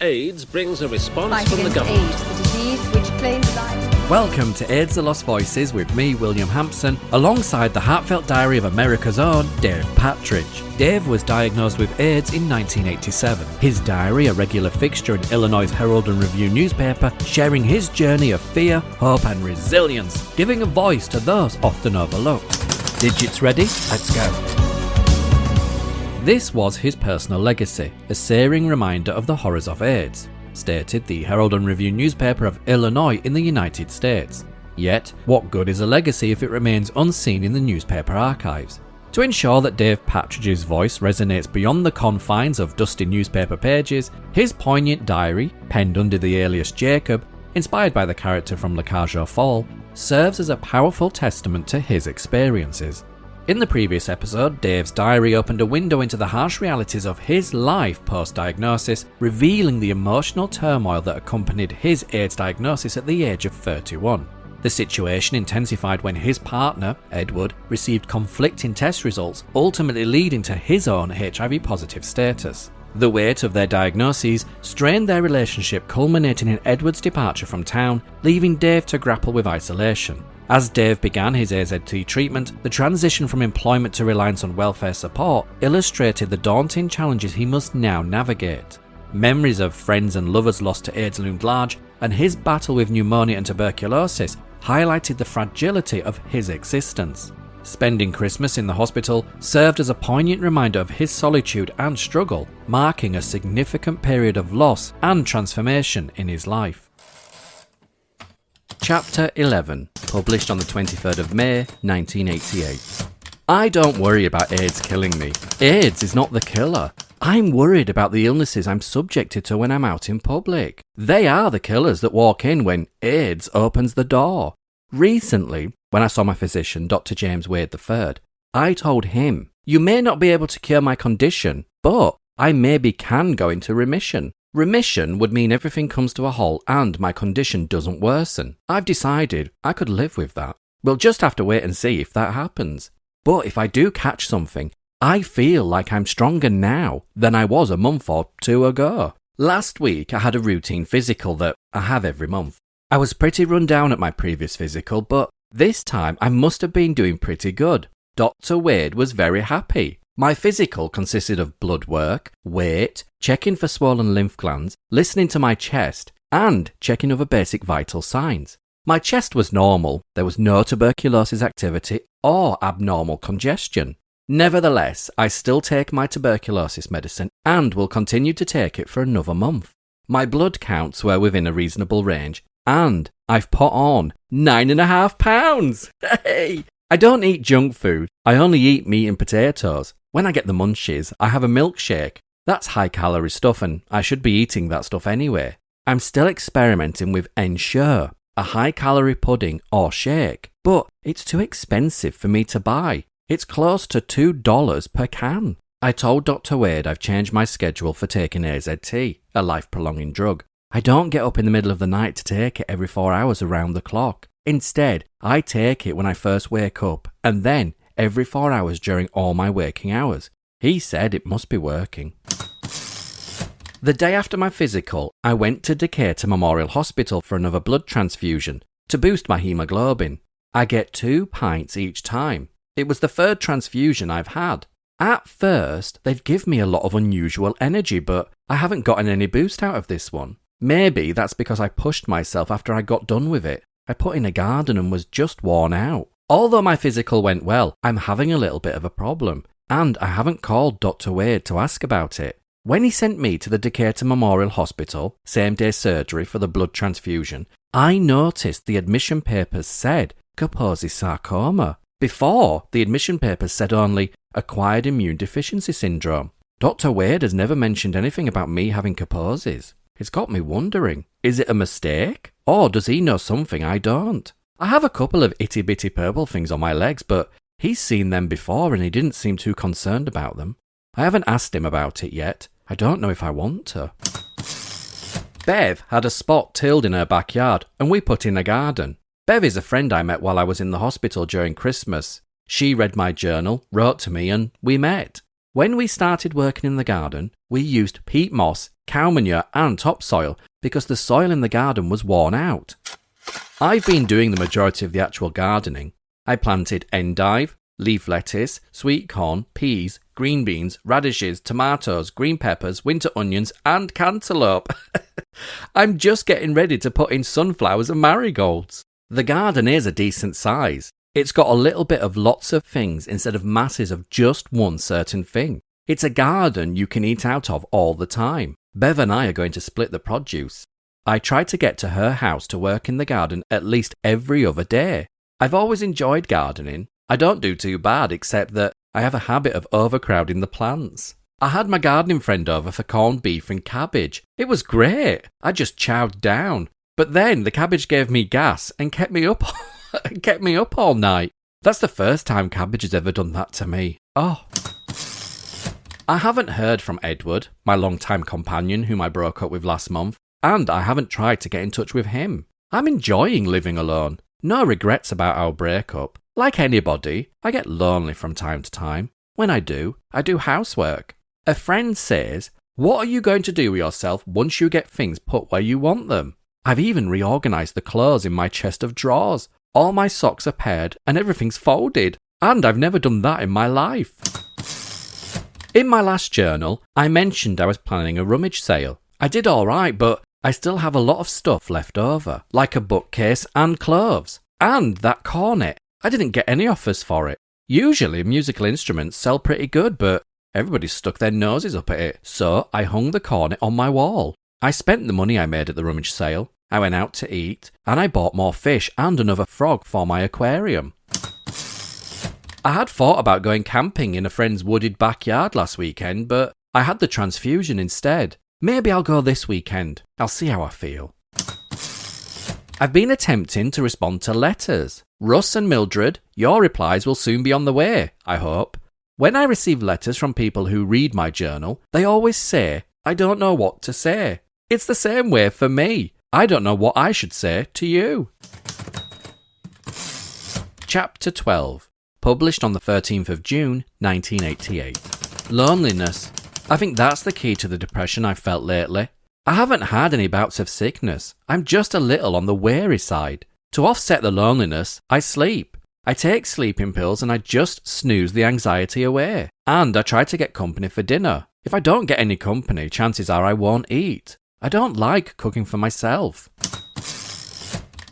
AIDS brings a response Fight from the against government. AIDS, the disease which claims life. Welcome to AIDS The Lost Voices with me, William Hampson, alongside the heartfelt diary of America's own Dave Patridge. Dave was diagnosed with AIDS in 1987. His diary, a regular fixture in Illinois' Herald and Review newspaper, sharing his journey of fear, hope and resilience, giving a voice to those often overlooked. Digits ready? Let's go. This was his personal legacy, a searing reminder of the horrors of AIDS, stated the Herald and Review newspaper of Illinois in the United States. Yet, what good is a legacy if it remains unseen in the newspaper archives? To ensure that Dave Patridge's voice resonates beyond the confines of dusty newspaper pages, his poignant diary, penned under the alias Jacob, inspired by the character from Cage Aux Folles, serves as a powerful testament to his experiences. In the previous episode, Dave's diary opened a window into the harsh realities of his life post-diagnosis, revealing the emotional turmoil that accompanied his AIDS diagnosis at the age of 31. The situation intensified when his partner, Edward, received conflicting test results, ultimately leading to his own HIV-positive status. The weight of their diagnoses strained their relationship, culminating in Edward's departure from town, leaving Dave to grapple with isolation. As Dave began his AZT treatment, the transition from employment to reliance on welfare support illustrated the daunting challenges he must now navigate. Memories of friends and lovers lost to AIDS loomed large, and his battle with pneumonia and tuberculosis highlighted the fragility of his existence. Spending Christmas in the hospital served as a poignant reminder of his solitude and struggle, marking a significant period of loss and transformation in his life. Chapter 11, published on the 23rd of May, 1988. I don't worry about AIDS killing me. AIDS is not the killer. I'm worried about the illnesses I'm subjected to when I'm out in public. They are the killers that walk in when AIDS opens the door. Recently, when I saw my physician, Dr. James Wade III, I told him, "You may not be able to cure my condition, but I maybe can go into remission. Remission would mean everything comes to a halt and my condition doesn't worsen. I've decided I could live with that. We'll just have to wait and see if that happens. But if I do catch something, I feel like I'm stronger now than I was a month or two ago." Last week I had a routine physical that I have every month. I was pretty run down at my previous physical, but this time I must have been doing pretty good. Dr. Wade was very happy. My physical consisted of blood work, weight, checking for swollen lymph glands, listening to my chest, and checking other basic vital signs. My chest was normal, there was no tuberculosis activity or abnormal congestion. Nevertheless, I still take my tuberculosis medicine and will continue to take it for another month. My blood counts were within a reasonable range, and I've put on 9.5 pounds! Hey! I don't eat junk food, I only eat meat and potatoes. When I get the munchies, I have a milkshake. That's high-calorie stuff and I should be eating that stuff anyway. I'm still experimenting with Ensure, a high-calorie pudding or shake, but it's too expensive for me to buy. It's close to $2 per can. I told Dr. Wade I've changed my schedule for taking AZT, a life-prolonging drug. I don't get up in the middle of the night to take it every 4 hours around the clock. Instead, I take it when I first wake up and then every 4 hours during all my waking hours. He said it must be working. The day after my physical, I went to Decatur Memorial Hospital for another blood transfusion to boost my hemoglobin. I get 2 pints each time. It was the third transfusion I've had. At first, they'd give me a lot of unusual energy, but I haven't gotten any boost out of this one. Maybe that's because I pushed myself after I got done with it. I put in a garden and was just worn out. Although my physical went well, I'm having a little bit of a problem, and I haven't called Dr. Wade to ask about it. When he sent me to the Decatur Memorial Hospital, same-day surgery for the blood transfusion, I noticed the admission papers said Kaposi sarcoma. Before, the admission papers said only acquired immune deficiency syndrome. Dr. Wade has never mentioned anything about me having Kaposi's. It's got me wondering, is it a mistake? Or does he know something I don't? I have a couple of itty-bitty purple things on my legs, but he's seen them before and he didn't seem too concerned about them. I haven't asked him about it yet. I don't know if I want to. Bev had a spot tilled in her backyard and we put in a garden. Bev is a friend I met while I was in the hospital during Christmas. She read my journal, wrote to me and we met. When we started working in the garden, we used peat moss, cow manure and topsoil because the soil in the garden was worn out. I've been doing the majority of the actual gardening. I planted endive, leaf lettuce, sweet corn, peas, green beans, radishes, tomatoes, green peppers, winter onions and cantaloupe. I'm just getting ready to put in sunflowers and marigolds. The garden is a decent size. It's got a little bit of lots of things instead of masses of just one certain thing. It's a garden you can eat out of all the time. Bev and I are going to split the produce. I try to get to her house to work in the garden at least every other day. I've always enjoyed gardening. I don't do too bad except that I have a habit of overcrowding the plants. I had my gardening friend over for corned beef and cabbage. It was great. I just chowed down. But then the cabbage gave me gas and kept me up all night. That's the first time cabbage has ever done that to me. Oh. I haven't heard from Edward, my long-time companion whom I broke up with last month, and I haven't tried to get in touch with him. I'm enjoying living alone. No regrets about our breakup. Like anybody, I get lonely from time to time. When I do housework. A friend says, "What are you going to do with yourself once you get things put where you want them?" I've even reorganised the clothes in my chest of drawers. All my socks are paired and everything's folded. And I've never done that in my life. In my last journal, I mentioned I was planning a rummage sale. I did alright, but I still have a lot of stuff left over, like a bookcase and clothes. And that cornet. I didn't get any offers for it. Usually musical instruments sell pretty good, but everybody stuck their noses up at it, so I hung the cornet on my wall. I spent the money I made at the rummage sale. I went out to eat, and I bought more fish and another frog for my aquarium. I had thought about going camping in a friend's wooded backyard last weekend, but I had the transfusion instead. Maybe I'll go this weekend. I'll see how I feel. I've been attempting to respond to letters. Russ and Mildred, your replies will soon be on the way, I hope. When I receive letters from people who read my journal, they always say, "I don't know what to say." It's the same way for me. I don't know what I should say to you. Chapter 12. Published on the 13th of June, 1988. Loneliness. I think that's the key to the depression I've felt lately. I haven't had any bouts of sickness. I'm just a little on the weary side. To offset the loneliness, I sleep. I take sleeping pills and I just snooze the anxiety away. And I try to get company for dinner. If I don't get any company, chances are I won't eat. I don't like cooking for myself.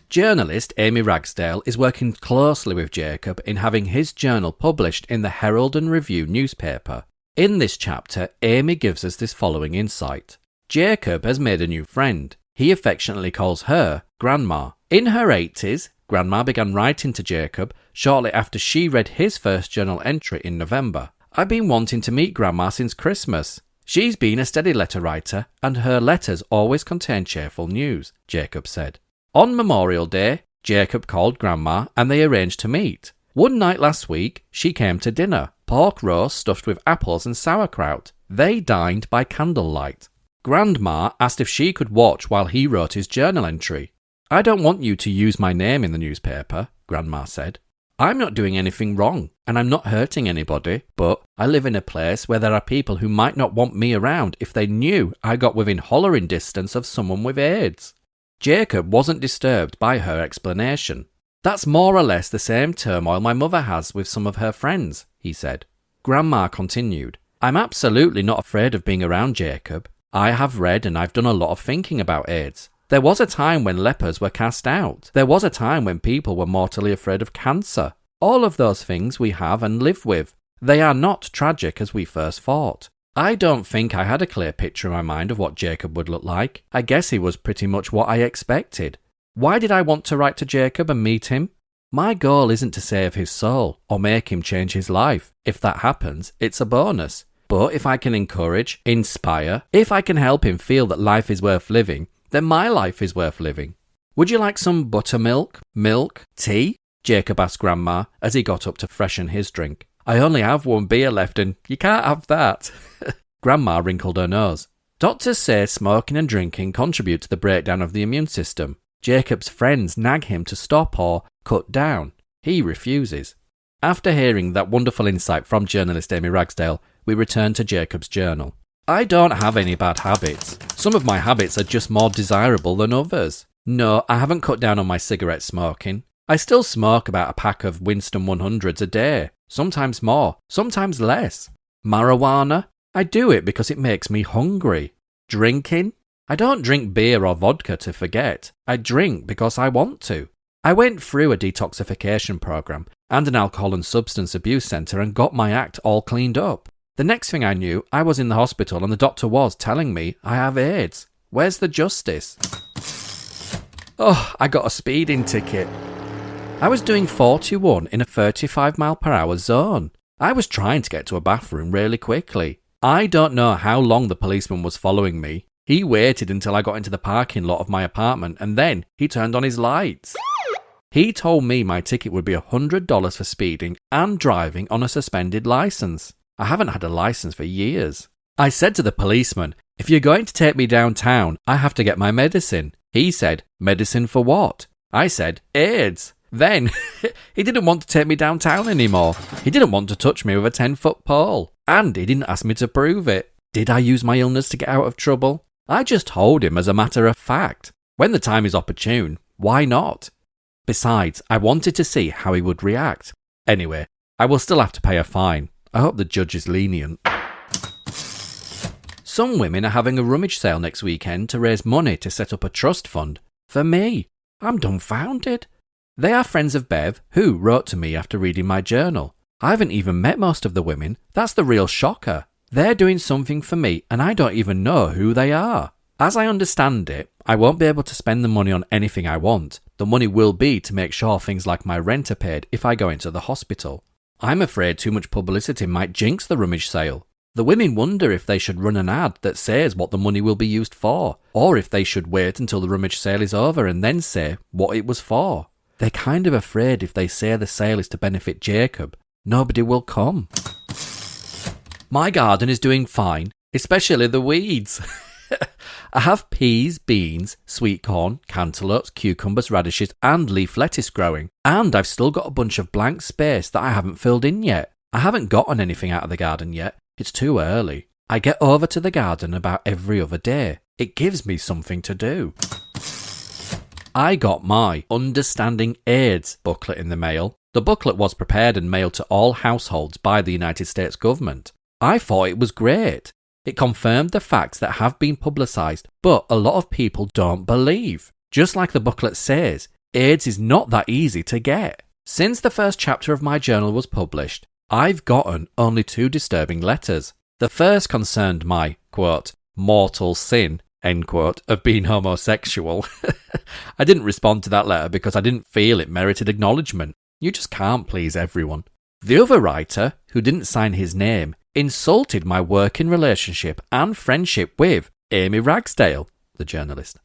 Journalist Amy Ragsdale is working closely with Jacob in having his journal published in the Herald and Review newspaper. In this chapter, Amy gives us this following insight. Jacob has made a new friend. He affectionately calls her Grandma. In her 80s, Grandma began writing to Jacob shortly after she read his first journal entry in November. "I've been wanting to meet Grandma since Christmas. She's been a steady letter writer, and her letters always contain cheerful news," Jacob said. On Memorial Day, Jacob called Grandma and they arranged to meet. One night last week, she came to dinner, pork roast stuffed with apples and sauerkraut. They dined by candlelight. Grandma asked if she could watch while he wrote his journal entry. "I don't want you to use my name in the newspaper," Grandma said. "I'm not doing anything wrong, and I'm not hurting anybody, but I live in a place where there are people who might not want me around if they knew I got within hollering distance of someone with AIDS." Jacob wasn't disturbed by her explanation. "That's more or less the same turmoil my mother has with some of her friends," he said. Grandma continued, "I'm absolutely not afraid of being around Jacob. I have read and I've done a lot of thinking about AIDS. There was a time when lepers were cast out. There was a time when people were mortally afraid of cancer. All of those things we have and live with. They are not tragic as we first thought. I don't think I had a clear picture in my mind of what Jacob would look like. I guess he was pretty much what I expected. Why did I want to write to Jacob and meet him? My goal isn't to save his soul or make him change his life. If that happens, it's a bonus. But if I can encourage, inspire, if I can help him feel that life is worth living, then my life is worth living." "Would you like some buttermilk, milk, tea?" Jacob asked Grandma as he got up to freshen his drink. "I only have one beer left and you can't have that." Grandma wrinkled her nose. "Doctors say smoking and drinking contribute to the breakdown of the immune system. Jacob's friends nag him to stop or cut down. He refuses." After hearing that wonderful insight from journalist Amy Ragsdale, we return to Jacob's journal. I don't have any bad habits. Some of my habits are just more desirable than others. No, I haven't cut down on my cigarette smoking. I still smoke about a pack of Winston 100s a day, sometimes more, sometimes less. Marijuana? I do it because it makes me hungry. Drinking? I don't drink beer or vodka to forget. I drink because I want to. I went through a detoxification program and an alcohol and substance abuse centre and got my act all cleaned up. The next thing I knew, I was in the hospital and the doctor was telling me I have AIDS. Where's the justice? Oh, I got a speeding ticket. I was doing 41 in a 35-mile-per-hour zone. I was trying to get to a bathroom really quickly. I don't know how long the policeman was following me. He waited until I got into the parking lot of my apartment and then he turned on his lights. He told me my ticket would be $100 for speeding and driving on a suspended license. I haven't had a license for years. I said to the policeman, if you're going to take me downtown, I have to get my medicine. He said, medicine for what? I said, AIDS. Then, he didn't want to take me downtown anymore. He didn't want to touch me with a 10-foot pole. And he didn't ask me to prove it. Did I use my illness to get out of trouble? I just told him as a matter of fact. When the time is opportune, why not? Besides, I wanted to see how he would react. Anyway, I will still have to pay a fine. I hope the judge is lenient. Some women are having a rummage sale next weekend to raise money to set up a trust fund. For me, I'm dumbfounded. They are friends of Bev, who wrote to me after reading my journal. I haven't even met most of the women. That's the real shocker. They're doing something for me and I don't even know who they are. As I understand it, I won't be able to spend the money on anything I want. The money will be to make sure things like my rent are paid if I go into the hospital. I'm afraid too much publicity might jinx the rummage sale. The women wonder if they should run an ad that says what the money will be used for, or if they should wait until the rummage sale is over and then say what it was for. They're kind of afraid if they say the sale is to benefit Jacob, nobody will come. My garden is doing fine, especially the weeds. I have peas, beans, sweet corn, cantaloupes, cucumbers, radishes and leaf lettuce growing. And I've still got a bunch of blank space that I haven't filled in yet. I haven't gotten anything out of the garden yet. It's too early. I get over to the garden about every other day. It gives me something to do. I got my Understanding AIDS booklet in the mail. The booklet was prepared and mailed to all households by the United States government. I thought it was great. It confirmed the facts that have been publicised, but a lot of people don't believe. Just like the booklet says, AIDS is not that easy to get. Since the first chapter of my journal was published, I've gotten only 2 disturbing letters. The first concerned my, quote, mortal sin, end quote, of being homosexual. I didn't respond to that letter because I didn't feel it merited acknowledgement. You just can't please everyone. The other writer, who didn't sign his name, insulted my working relationship and friendship with Amy Ragsdale, the journalist.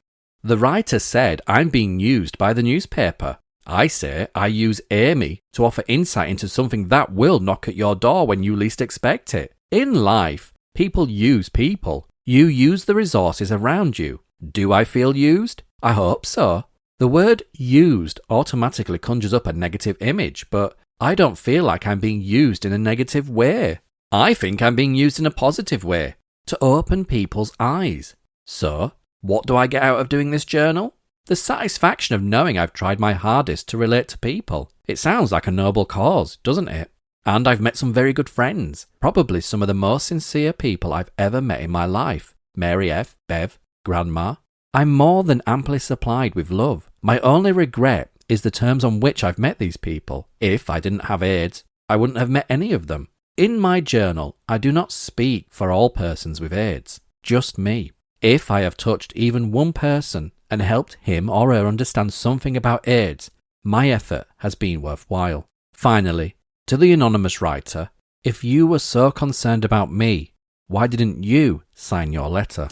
The writer said I'm being used by the newspaper. I say I use Amy to offer insight into something that will knock at your door when you least expect it. In life, people use people. You use the resources around you. Do I feel used? I hope so. The word used automatically conjures up a negative image, but I don't feel like I'm being used in a negative way. I think I'm being used in a positive way, to open people's eyes. So, what do I get out of doing this journal? The satisfaction of knowing I've tried my hardest to relate to people. It sounds like a noble cause, doesn't it? And I've met some very good friends, probably some of the most sincere people I've ever met in my life. Mary F., Bev, Grandma. I'm more than amply supplied with love. My only regret is the terms on which I've met these people. If I didn't have AIDS, I wouldn't have met any of them. In my journal, I do not speak for all persons with AIDS, just me. If I have touched even one person and helped him or her understand something about AIDS, my effort has been worthwhile. Finally, to the anonymous writer, if you were so concerned about me, why didn't you sign your letter?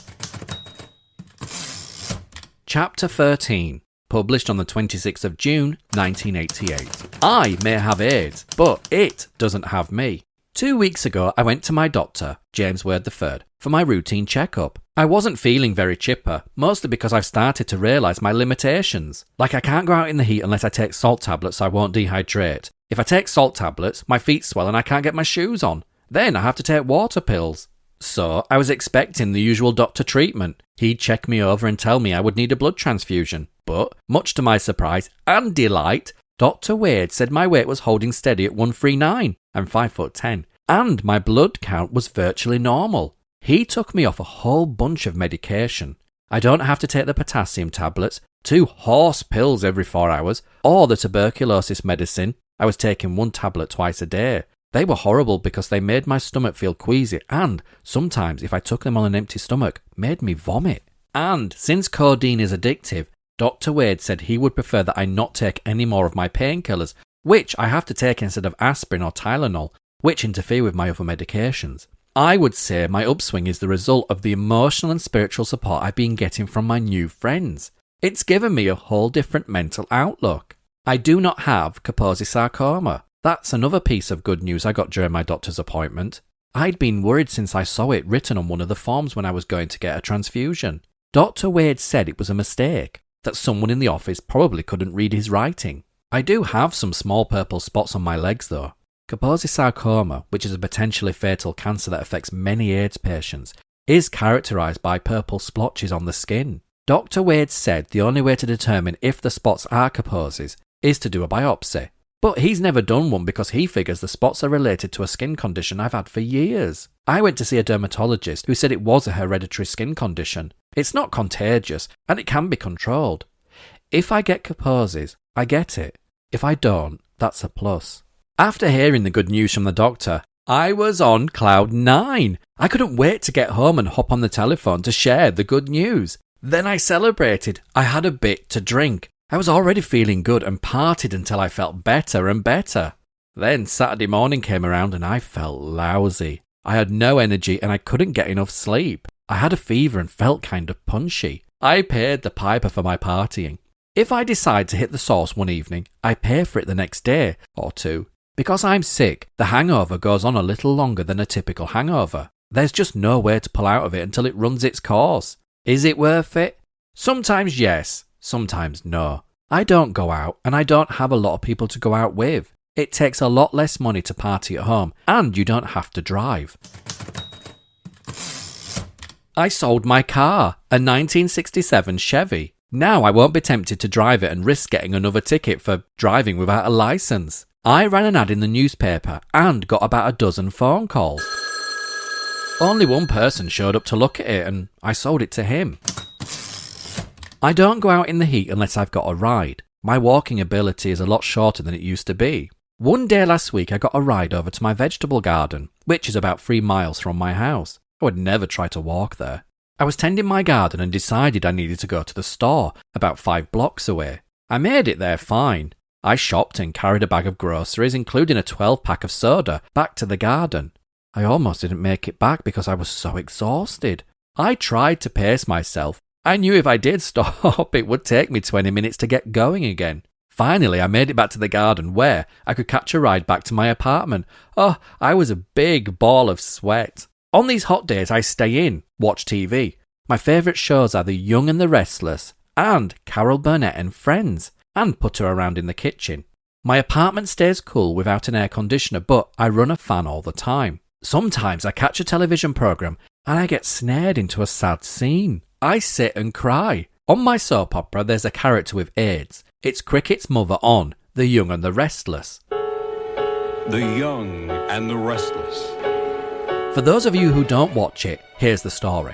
Chapter 13, published on the 26th of June, 1988. I may have AIDS, but it doesn't have me. 2 weeks ago, I went to my doctor, James Ward III, for my routine checkup. I wasn't feeling very chipper, mostly because I've started to realise my limitations. Like I can't go out in the heat unless I take salt tablets so I won't dehydrate. If I take salt tablets, my feet swell and I can't get my shoes on. Then I have to take water pills. So I was expecting the usual doctor treatment. He'd check me over and tell me I would need a blood transfusion. But, much to my surprise and delight, Dr. Wade said my weight was holding steady at 139. I'm 5'10", and my blood count was virtually normal. He took me off a whole bunch of medication. I don't have to take the potassium tablets, 2 horse pills every 4 hours, or the tuberculosis medicine. I was taking 1 tablet twice a day. They were horrible because they made my stomach feel queasy and, sometimes if I took them on an empty stomach, made me vomit. And since codeine is addictive, Dr. Wade said he would prefer that I not take any more of my painkillers, which I have to take instead of aspirin or Tylenol, which interfere with my other medications. I would say my upswing is the result of the emotional and spiritual support I've been getting from my new friends. It's given me a whole different mental outlook. I do not have Kaposi sarcoma. That's another piece of good news I got during my doctor's appointment. I'd been worried since I saw it written on one of the forms when I was going to get a transfusion. Dr. Wade said it was a mistake, that someone in the office probably couldn't read his writing. I do have some small purple spots on my legs though. Kaposi sarcoma, which is a potentially fatal cancer that affects many AIDS patients, is characterised by purple splotches on the skin. Dr. Wade said the only way to determine if the spots are Kaposi's is to do a biopsy. But he's never done one because he figures the spots are related to a skin condition I've had for years. I went to see a dermatologist who said it was a hereditary skin condition. It's not contagious and it can be controlled. If I get Kaposi's, I get it. If I don't, that's a plus. After hearing the good news from the doctor, I was on cloud 9. I couldn't wait to get home and hop on the telephone to share the good news. Then I celebrated. I had a bit to drink. I was already feeling good and partied until I felt better and better. Then Saturday morning came around and I felt lousy. I had no energy and I couldn't get enough sleep. I had a fever and felt kind of punchy. I paid the piper for my partying. If I decide to hit the sauce one evening, I pay for it the next day or 2. Because I'm sick, the hangover goes on a little longer than a typical hangover. There's just no way to pull out of it until it runs its course. Is it worth it? Sometimes yes, sometimes no. I don't go out and I don't have a lot of people to go out with. It takes a lot less money to party at home and you don't have to drive. I sold my car, a 1967 Chevy. Now I won't be tempted to drive it and risk getting another ticket for driving without a licence. I ran an ad in the newspaper and got about a dozen phone calls. Only one person showed up to look at it and I sold it to him. I don't go out in the heat unless I've got a ride. My walking ability is a lot shorter than it used to be. One day last week I got a ride over to my vegetable garden, which is about 3 miles from my house. I would never try to walk there. I was tending my garden and decided I needed to go to the store, about 5 blocks away. I made it there fine. I shopped and carried a bag of groceries, including a 12-pack of soda, back to the garden. I almost didn't make it back because I was so exhausted. I tried to pace myself. I knew if I did stop, it would take me 20 minutes to get going again. Finally, I made it back to the garden where I could catch a ride back to my apartment. Oh, I was a big ball of sweat. On these hot days, I stay in, watch TV. My favourite shows are The Young and the Restless and Carol Burnett and Friends, and putter around in the kitchen. My apartment stays cool without an air conditioner, but I run a fan all the time. Sometimes I catch a television programme and I get snared into a sad scene. I sit and cry. On my soap opera, there's a character with AIDS. It's Cricket's mother on The Young and the Restless. The Young and the Restless. For those of you who don't watch it, here's the story.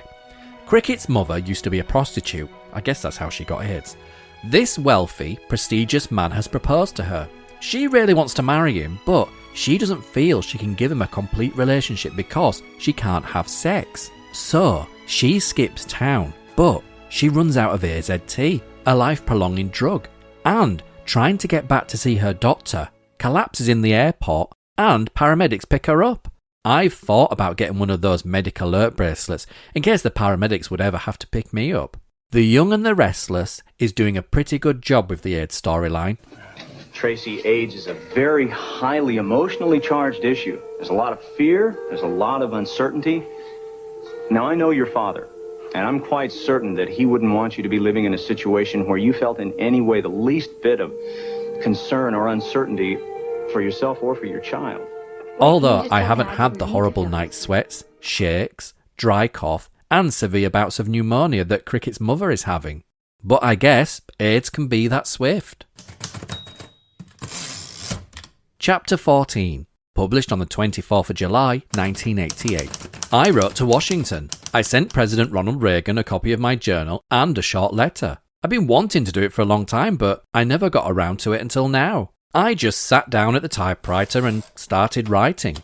Cricket's mother used to be a prostitute. I guess that's how she got AIDS. This wealthy, prestigious man has proposed to her. She really wants to marry him, but she doesn't feel she can give him a complete relationship because she can't have sex. So, she skips town, but she runs out of AZT, a life-prolonging drug, and trying to get back to see her doctor, collapses in the airport, and paramedics pick her up. I've thought about getting one of those medic alert bracelets in case the paramedics would ever have to pick me up. The Young and the Restless is doing a pretty good job with the AIDS storyline. Tracy, AIDS is a very highly emotionally charged issue. There's a lot of fear, there's a lot of uncertainty. Now, I know your father, and I'm quite certain that he wouldn't want you to be living in a situation where you felt in any way the least bit of concern or uncertainty for yourself or for your child. Although I haven't had the horrible night sweats, shakes, dry cough, and severe bouts of pneumonia that Cricket's mother is having. But I guess AIDS can be that swift. Chapter 14. Published on the 24th of July, 1988. I wrote to Washington. I sent President Ronald Reagan a copy of my journal and a short letter. I've been wanting to do it for a long time, but I never got around to it until now. I just sat down at the typewriter and started writing.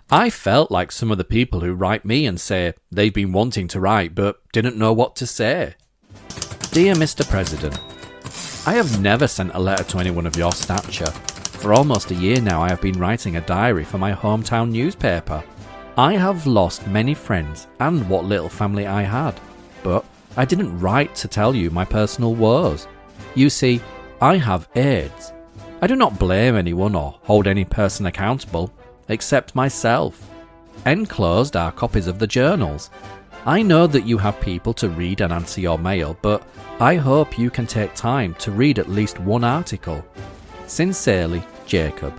I felt like some of the people who write me and say they've been wanting to write but didn't know what to say. Dear Mr. President, I have never sent a letter to anyone of your stature. For almost a year now I have been writing a diary for my hometown newspaper. I have lost many friends and what little family I had, but I didn't write to tell you my personal woes. You see, I have AIDS. I do not blame anyone or hold any person accountable, except myself. Enclosed are copies of the journals. I know that you have people to read and answer your mail, but I hope you can take time to read at least one article. Sincerely, Jacob.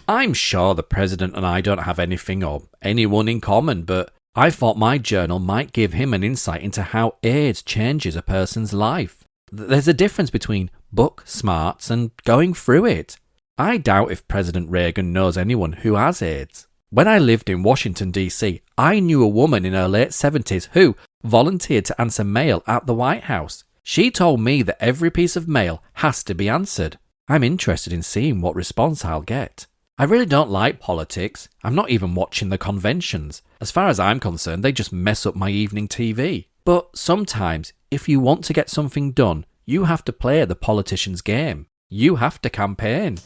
I'm sure the President and I don't have anything or anyone in common, but I thought my journal might give him an insight into how AIDS changes a person's life. There's a difference between book smarts and going through it. I doubt if President Reagan knows anyone who has AIDS. When I lived in Washington, D.C., I knew a woman in her late 70s who volunteered to answer mail at the White House. She told me that every piece of mail has to be answered. I'm interested in seeing what response I'll get. I really don't like politics. I'm not even watching the conventions. As far as I'm concerned, they just mess up my evening TV. But sometimes, if you want to get something done, you have to play the politician's game. You have to campaign.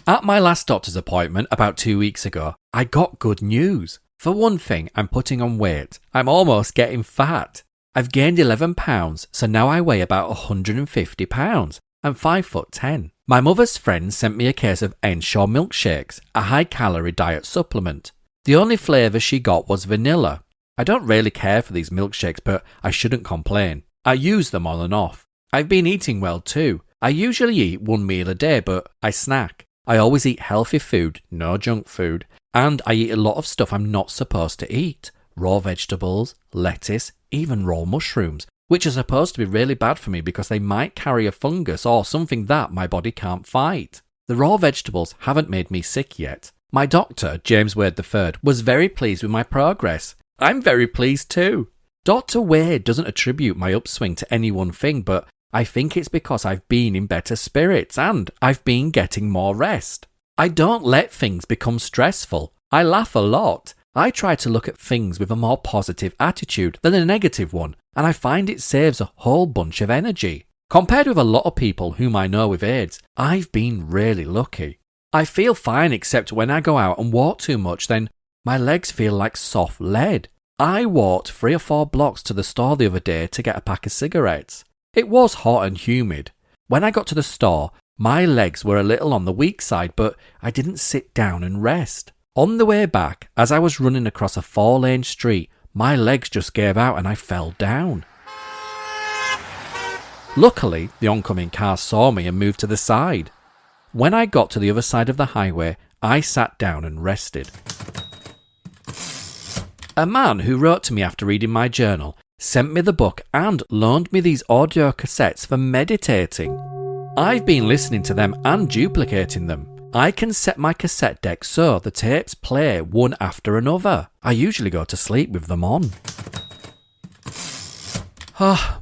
At my last doctor's appointment about 2 weeks ago, I got good news. For one thing, I'm putting on weight. I'm almost getting fat. I've gained 11 pounds, so now I weigh about 150 pounds. I'm 5'10". My mother's friend sent me a case of Ensure milkshakes, a high-calorie diet supplement. The only flavour she got was vanilla. I don't really care for these milkshakes, but I shouldn't complain. I use them on and off. I've been eating well too. I usually eat one meal a day, but I snack. I always eat healthy food, no junk food, and I eat a lot of stuff I'm not supposed to eat. Raw vegetables, lettuce, even raw mushrooms, which are supposed to be really bad for me because they might carry a fungus or something that my body can't fight. The raw vegetables haven't made me sick yet. My doctor, James Wade III, was very pleased with my progress. I'm very pleased too. Dr. Wade doesn't attribute my upswing to any one thing, but I think it's because I've been in better spirits and I've been getting more rest. I don't let things become stressful. I laugh a lot. I try to look at things with a more positive attitude than a negative one, and I find it saves a whole bunch of energy. Compared with a lot of people whom I know with AIDS, I've been really lucky. I feel fine except when I go out and walk too much, then my legs feel like soft lead. I walked 3 or 4 blocks to the store the other day to get a pack of cigarettes. It was hot and humid. When I got to the store, my legs were a little on the weak side, but I didn't sit down and rest. On the way back, as I was running across a 4-lane street, my legs just gave out and I fell down. Luckily, the oncoming car saw me and moved to the side. When I got to the other side of the highway, I sat down and rested. A man who wrote to me after reading my journal sent me the book and loaned me these audio cassettes for meditating. I've been listening to them and duplicating them. I can set my cassette deck so the tapes play one after another. I usually go to sleep with them on.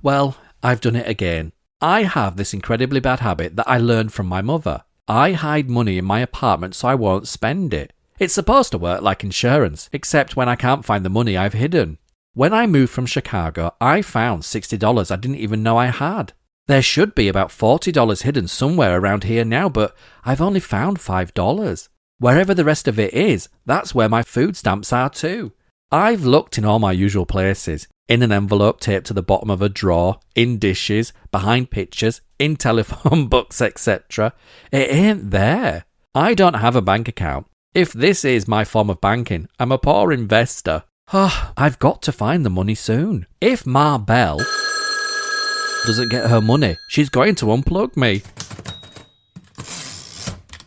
Well, I've done it again. I have this incredibly bad habit that I learned from my mother. I hide money in my apartment so I won't spend it. It's supposed to work like insurance, except when I can't find the money I've hidden. When I moved from Chicago, I found $60 I didn't even know I had. There should be about $40 hidden somewhere around here now, but I've only found $5. Wherever the rest of it is, that's where my food stamps are too. I've looked in all my usual places, in an envelope taped to the bottom of a drawer, in dishes, behind pictures, in telephone books, etc. It ain't there. I don't have a bank account. If this is my form of banking, I'm a poor investor. I've got to find the money soon. If Ma Bell... doesn't get her money, she's going to unplug me.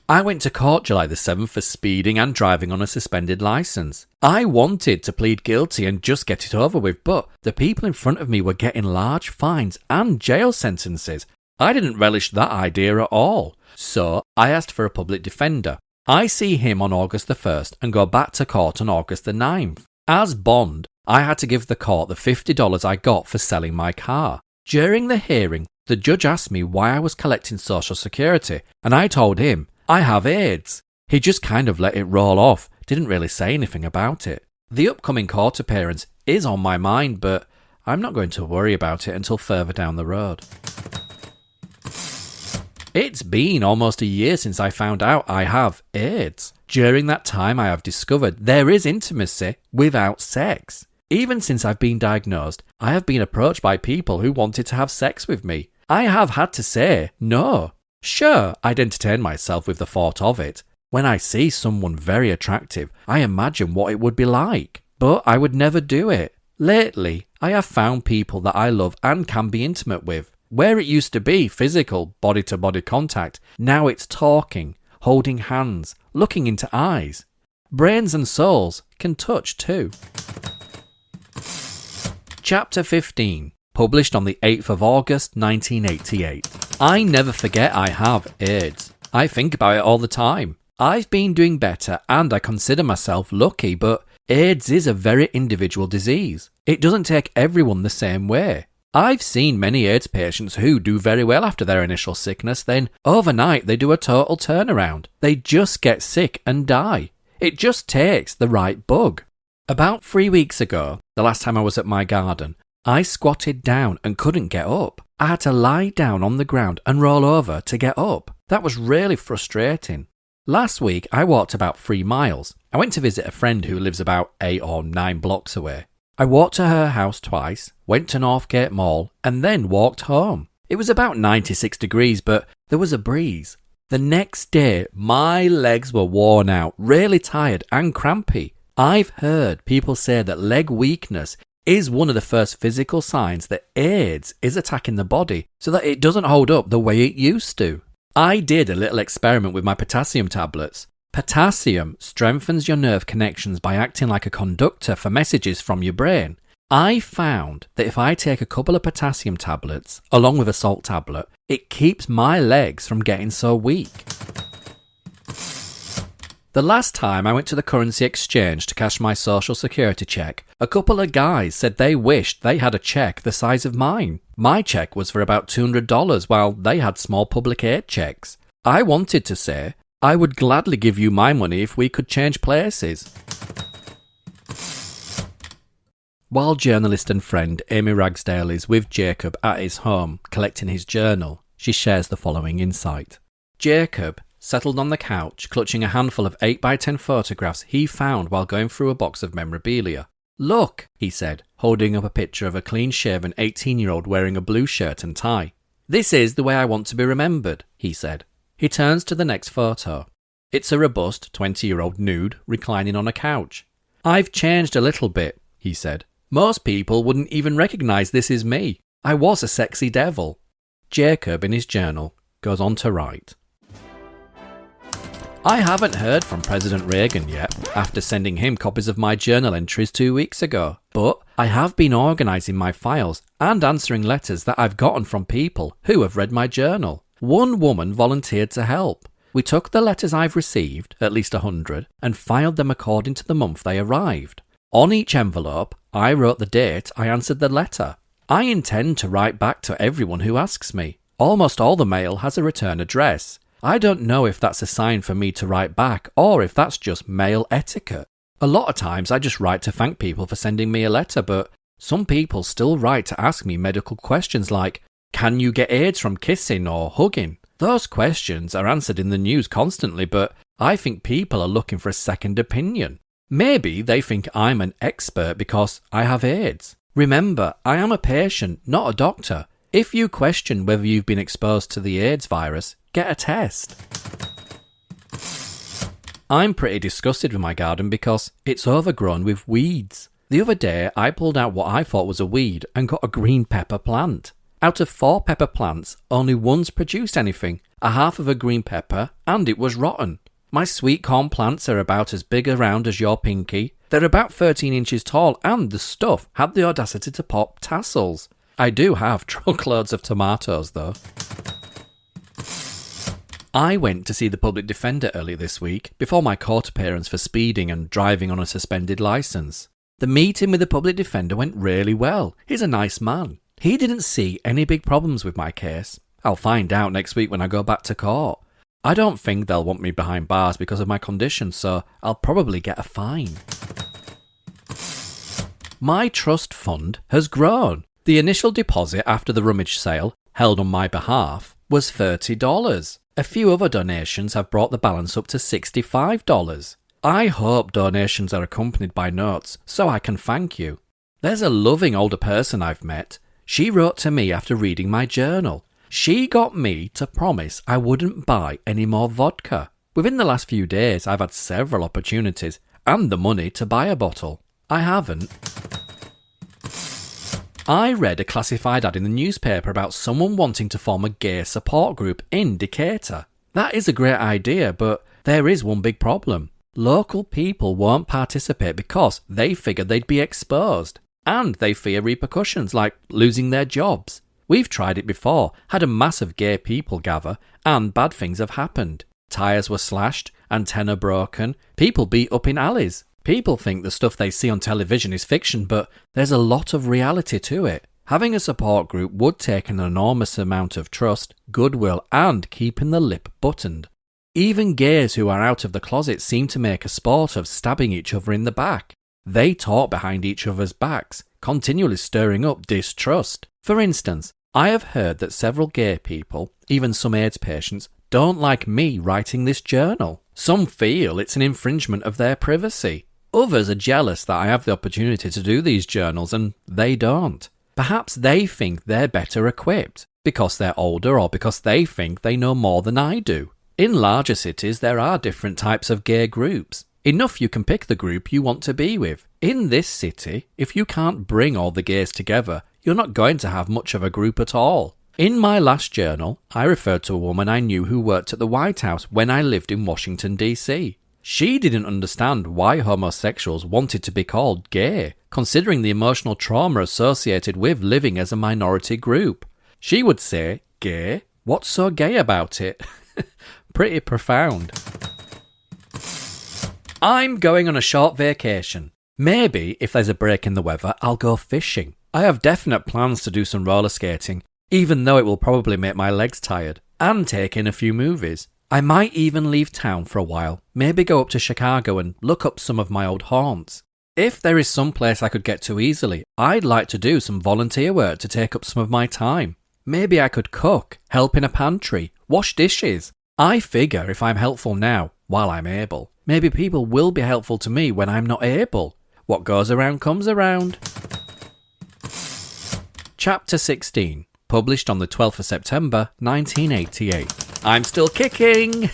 I went to court July the 7th for speeding and driving on a suspended licence. I wanted to plead guilty and just get it over with, but the people in front of me were getting large fines and jail sentences. I didn't relish that idea at all. So I asked for a public defender. I see him on August the 1st and go back to court on August the 9th. As bond, I had to give the court the $50 I got for selling my car. During the hearing, the judge asked me why I was collecting Social Security, and I told him, I have AIDS. He just kind of let it roll off, didn't really say anything about it. The upcoming court appearance is on my mind, but I'm not going to worry about it until further down the road. It's been almost a year since I found out I have AIDS. During that time I have discovered there is intimacy without sex. Even since I've been diagnosed, I have been approached by people who wanted to have sex with me. I have had to say no. Sure, I'd entertain myself with the thought of it. When I see someone very attractive, I imagine what it would be like. But I would never do it. Lately, I have found people that I love and can be intimate with. Where it used to be physical, body-to-body contact, now it's talking, holding hands, looking into eyes. Brains and souls can touch too. Chapter 15. Published on the 8th of August 1988. I never forget I have AIDS. I think about it all the time. I've been doing better and I consider myself lucky, but AIDS is a very individual disease. It doesn't take everyone the same way. I've seen many AIDS patients who do very well after their initial sickness, then overnight they do a total turnaround. They just get sick and die. It just takes the right bug. About 3 weeks ago, the last time I was at my garden, I squatted down and couldn't get up. I had to lie down on the ground and roll over to get up. That was really frustrating. Last week, I walked about 3 miles. I went to visit a friend who lives about 8 or 9 blocks away. I walked to her house twice, went to Northgate Mall, and then walked home. It was about 96 degrees, but there was a breeze. The next day, my legs were worn out, really tired and crampy. I've heard people say that leg weakness is one of the first physical signs that AIDS is attacking the body so that it doesn't hold up the way it used to. I did a little experiment with my potassium tablets. Potassium strengthens your nerve connections by acting like a conductor for messages from your brain. I found that if I take a couple of potassium tablets along with a salt tablet, it keeps my legs from getting so weak. The last time I went to the currency exchange to cash my Social Security check, a couple of guys said they wished they had a check the size of mine. My check was for about $200 while they had small public aid checks. I wanted to say, I would gladly give you my money if we could change places. While journalist and friend Amy Ragsdale is with Jacob at his home collecting his journal, she shares the following insight. Jacob settled on the couch, clutching a handful of 8x10 photographs he found while going through a box of memorabilia. Look, he said, holding up a picture of a clean-shaven 18-year-old wearing a blue shirt and tie. This is the way I want to be remembered, he said. He turns to the next photo. It's a robust 20-year-old nude reclining on a couch. I've changed a little bit, he said. Most people wouldn't even recognise this is me. I was a sexy devil. Jacob, in his journal, goes on to write, I haven't heard from President Reagan yet, after sending him copies of my journal entries 2 weeks ago, but I have been organising my files and answering letters that I've gotten from people who have read my journal. One woman volunteered to help. We took the letters I've received, at least 100, and filed them according to the month they arrived. On each envelope, I wrote the date I answered the letter. I intend to write back to everyone who asks me. Almost all the mail has a return address. I don't know if that's a sign for me to write back or if that's just mail etiquette. A lot of times I just write to thank people for sending me a letter, but some people still write to ask me medical questions like, can you get AIDS from kissing or hugging? Those questions are answered in the news constantly, but I think people are looking for a second opinion. Maybe they think I'm an expert because I have AIDS. Remember, I am a patient, not a doctor. If you question whether you've been exposed to the AIDS virus, get a test. I'm pretty disgusted with my garden because it's overgrown with weeds. The other day I pulled out what I thought was a weed and got a green pepper plant. Out of 4 pepper plants, only one's produced anything, a half of a green pepper, and it was rotten. My sweet corn plants are about as big around as your pinky. They're about 13 inches tall, and the stuff had the audacity to pop tassels. I do have truckloads of tomatoes, though. I went to see the public defender earlier this week, before my court appearance for speeding and driving on a suspended licence. The meeting with the public defender went really well. He's a nice man. He didn't see any big problems with my case. I'll find out next week when I go back to court. I don't think they'll want me behind bars because of my condition, so I'll probably get a fine. My trust fund has grown. The initial deposit after the rummage sale, held on my behalf, was $30. A few other donations have brought the balance up to $65. I hope donations are accompanied by notes so I can thank you. There's a loving older person I've met. She wrote to me after reading my journal. She got me to promise I wouldn't buy any more vodka. Within the last few days, I've had several opportunities and the money to buy a bottle. I haven't. I read a classified ad in the newspaper about someone wanting to form a gay support group in Decatur. That is a great idea, but there is one big problem. Local people won't participate because they figure they'd be exposed, and they fear repercussions like losing their jobs. We've tried it before, had a massive gay people gather, and bad things have happened. Tyres were slashed, antenna broken, people beat up in alleys. People think the stuff they see on television is fiction, but there's a lot of reality to it. Having a support group would take an enormous amount of trust, goodwill, and keeping the lip buttoned. Even gays who are out of the closet seem to make a sport of stabbing each other in the back. They talk behind each other's backs, continually stirring up distrust. For instance, I have heard that several gay people, even some AIDS patients, don't like me writing this journal. Some feel it's an infringement of their privacy. Others are jealous that I have the opportunity to do these journals and they don't. Perhaps they think they're better equipped, because they're older or because they think they know more than I do. In larger cities, there are different types of gay groups. Enough you can pick the group you want to be with. In this city, if you can't bring all the gays together, you're not going to have much of a group at all. In my last journal, I referred to a woman I knew who worked at the White House when I lived in Washington, D.C. She didn't understand why homosexuals wanted to be called gay, considering the emotional trauma associated with living as a minority group. She would say, "Gay? What's so gay about it?" Pretty profound. I'm going on a short vacation. Maybe, if there's a break in the weather, I'll go fishing. I have definite plans to do some roller skating, even though it will probably make my legs tired, and take in a few movies. I might even leave town for a while, maybe go up to Chicago and look up some of my old haunts. If there is some place I could get to easily, I'd like to do some volunteer work to take up some of my time. Maybe I could cook, help in a pantry, wash dishes. I figure if I'm helpful now, while I'm able, maybe people will be helpful to me when I'm not able. What goes around comes around. Chapter 16, published on the 12th of September 1988. I'm still kicking!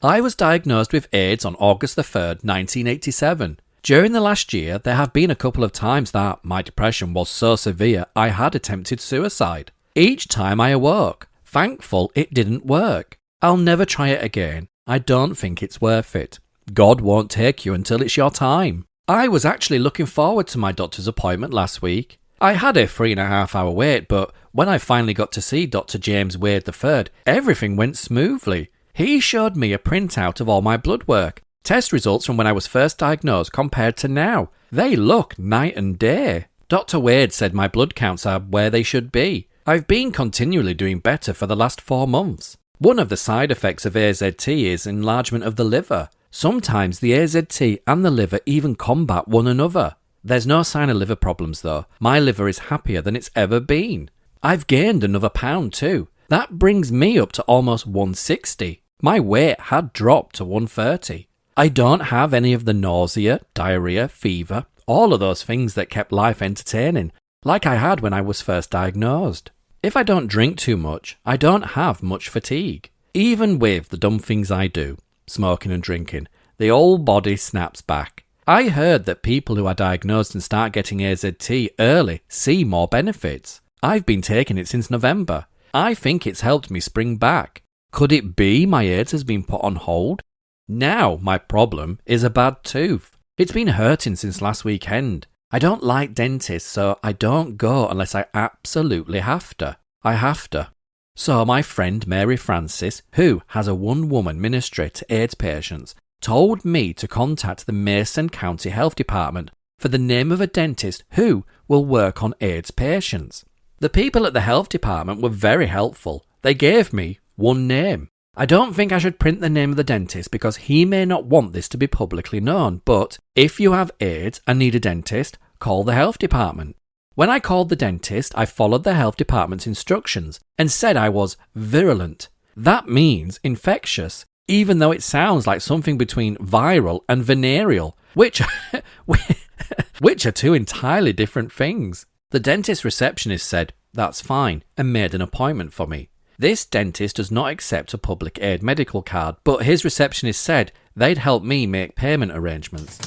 I was diagnosed with AIDS on August the 3rd, 1987. During the last year, there have been a couple of times that my depression was so severe I had attempted suicide. Each time I awoke. Thankful it didn't work. I'll never try it again. I don't think it's worth it. God won't take you until it's your time. I was actually looking forward to my doctor's appointment last week. I had a 3.5-hour wait, but when I finally got to see Dr. James Wade III, everything went smoothly. He showed me a printout of all my blood work, test results from when I was first diagnosed compared to now. They look night and day. Dr. Wade said my blood counts are where they should be. I've been continually doing better for the last 4 months. One of the side effects of AZT is enlargement of the liver. Sometimes the AZT and the liver even combat one another. There's no sign of liver problems though. My liver is happier than it's ever been. I've gained another pound too. That brings me up to almost 160. My weight had dropped to 130. I don't have any of the nausea, diarrhea, fever, all of those things that kept life entertaining, like I had when I was first diagnosed. If I don't drink too much, I don't have much fatigue. Even with the dumb things I do, smoking and drinking, the old body snaps back. I heard that people who are diagnosed and start getting AZT early see more benefits. I've been taking it since November. I think it's helped me spring back. Could it be my AIDS has been put on hold? Now my problem is a bad tooth. It's been hurting since last weekend. I don't like dentists, so I don't go unless I absolutely have to. I have to. So my friend Mary Francis, who has a one-woman ministry to AIDS patients, told me to contact the Mason County Health Department for the name of a dentist who will work on AIDS patients. The people at the health department were very helpful. They gave me one name. I don't think I should print the name of the dentist because he may not want this to be publicly known, but if you have AIDS and need a dentist, call the health department. When I called the dentist, I followed the health department's instructions and said I was virulent. That means infectious, even though it sounds like something between viral and venereal, which are two entirely different things. The dentist receptionist said, "That's fine," and made an appointment for me. This dentist does not accept a public aid medical card, but his receptionist said they'd help me make payment arrangements.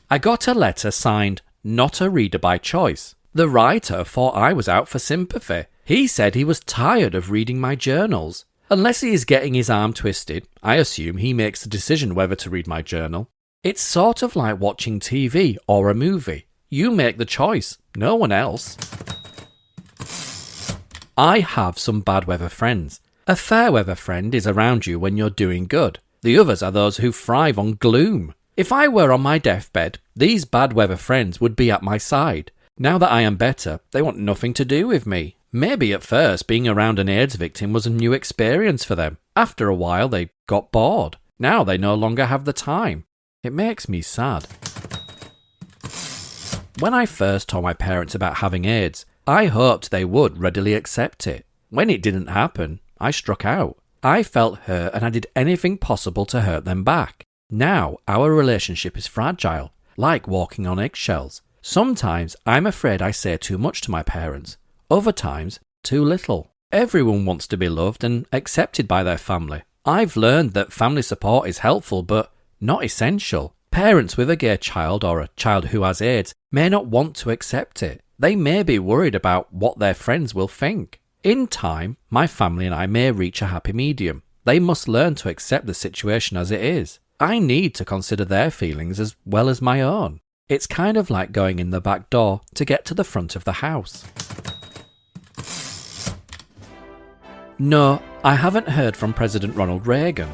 I got a letter signed, "Not a reader by choice." The writer thought I was out for sympathy. He said he was tired of reading my journals. Unless he is getting his arm twisted, I assume he makes the decision whether to read my journal. It's sort of like watching TV or a movie. You make the choice, no one else. I have some bad weather friends. A fair weather friend is around you when you're doing good. The others are those who thrive on gloom. If I were on my deathbed, these bad weather friends would be at my side. Now that I am better, they want nothing to do with me. Maybe at first being around an AIDS victim was a new experience for them. After a while they got bored. Now they no longer have the time. It makes me sad. When I first told my parents about having AIDS, I hoped they would readily accept it. When it didn't happen, I struck out. I felt hurt and I did anything possible to hurt them back. Now our relationship is fragile, like walking on eggshells. Sometimes I'm afraid I say too much to my parents. Other times, too little. Everyone wants to be loved and accepted by their family. I've learned that family support is helpful but not essential. Parents with a gay child or a child who has AIDS may not want to accept it. They may be worried about what their friends will think. In time, my family and I may reach a happy medium. They must learn to accept the situation as it is. I need to consider their feelings as well as my own. It's kind of like going in the back door to get to the front of the house. No, I haven't heard from President Ronald Reagan.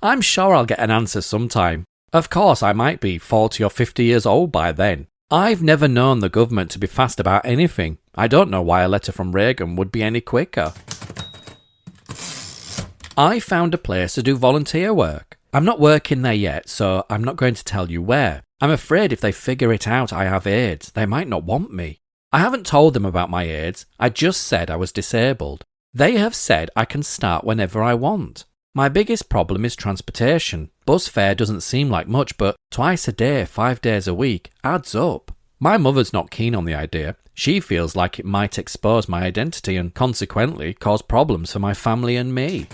I'm sure I'll get an answer sometime. Of course, I might be 40 or 50 years old by then. I've never known the government to be fast about anything. I don't know why a letter from Reagan would be any quicker. I found a place to do volunteer work. I'm not working there yet, so I'm not going to tell you where. I'm afraid if they figure it out I have AIDS, they might not want me. I haven't told them about my AIDS. I just said I was disabled. They have said I can start whenever I want. My biggest problem is transportation. Bus fare doesn't seem like much, but twice a day, 5 days a week, adds up. My mother's not keen on the idea. She feels like it might expose my identity and consequently cause problems for my family and me.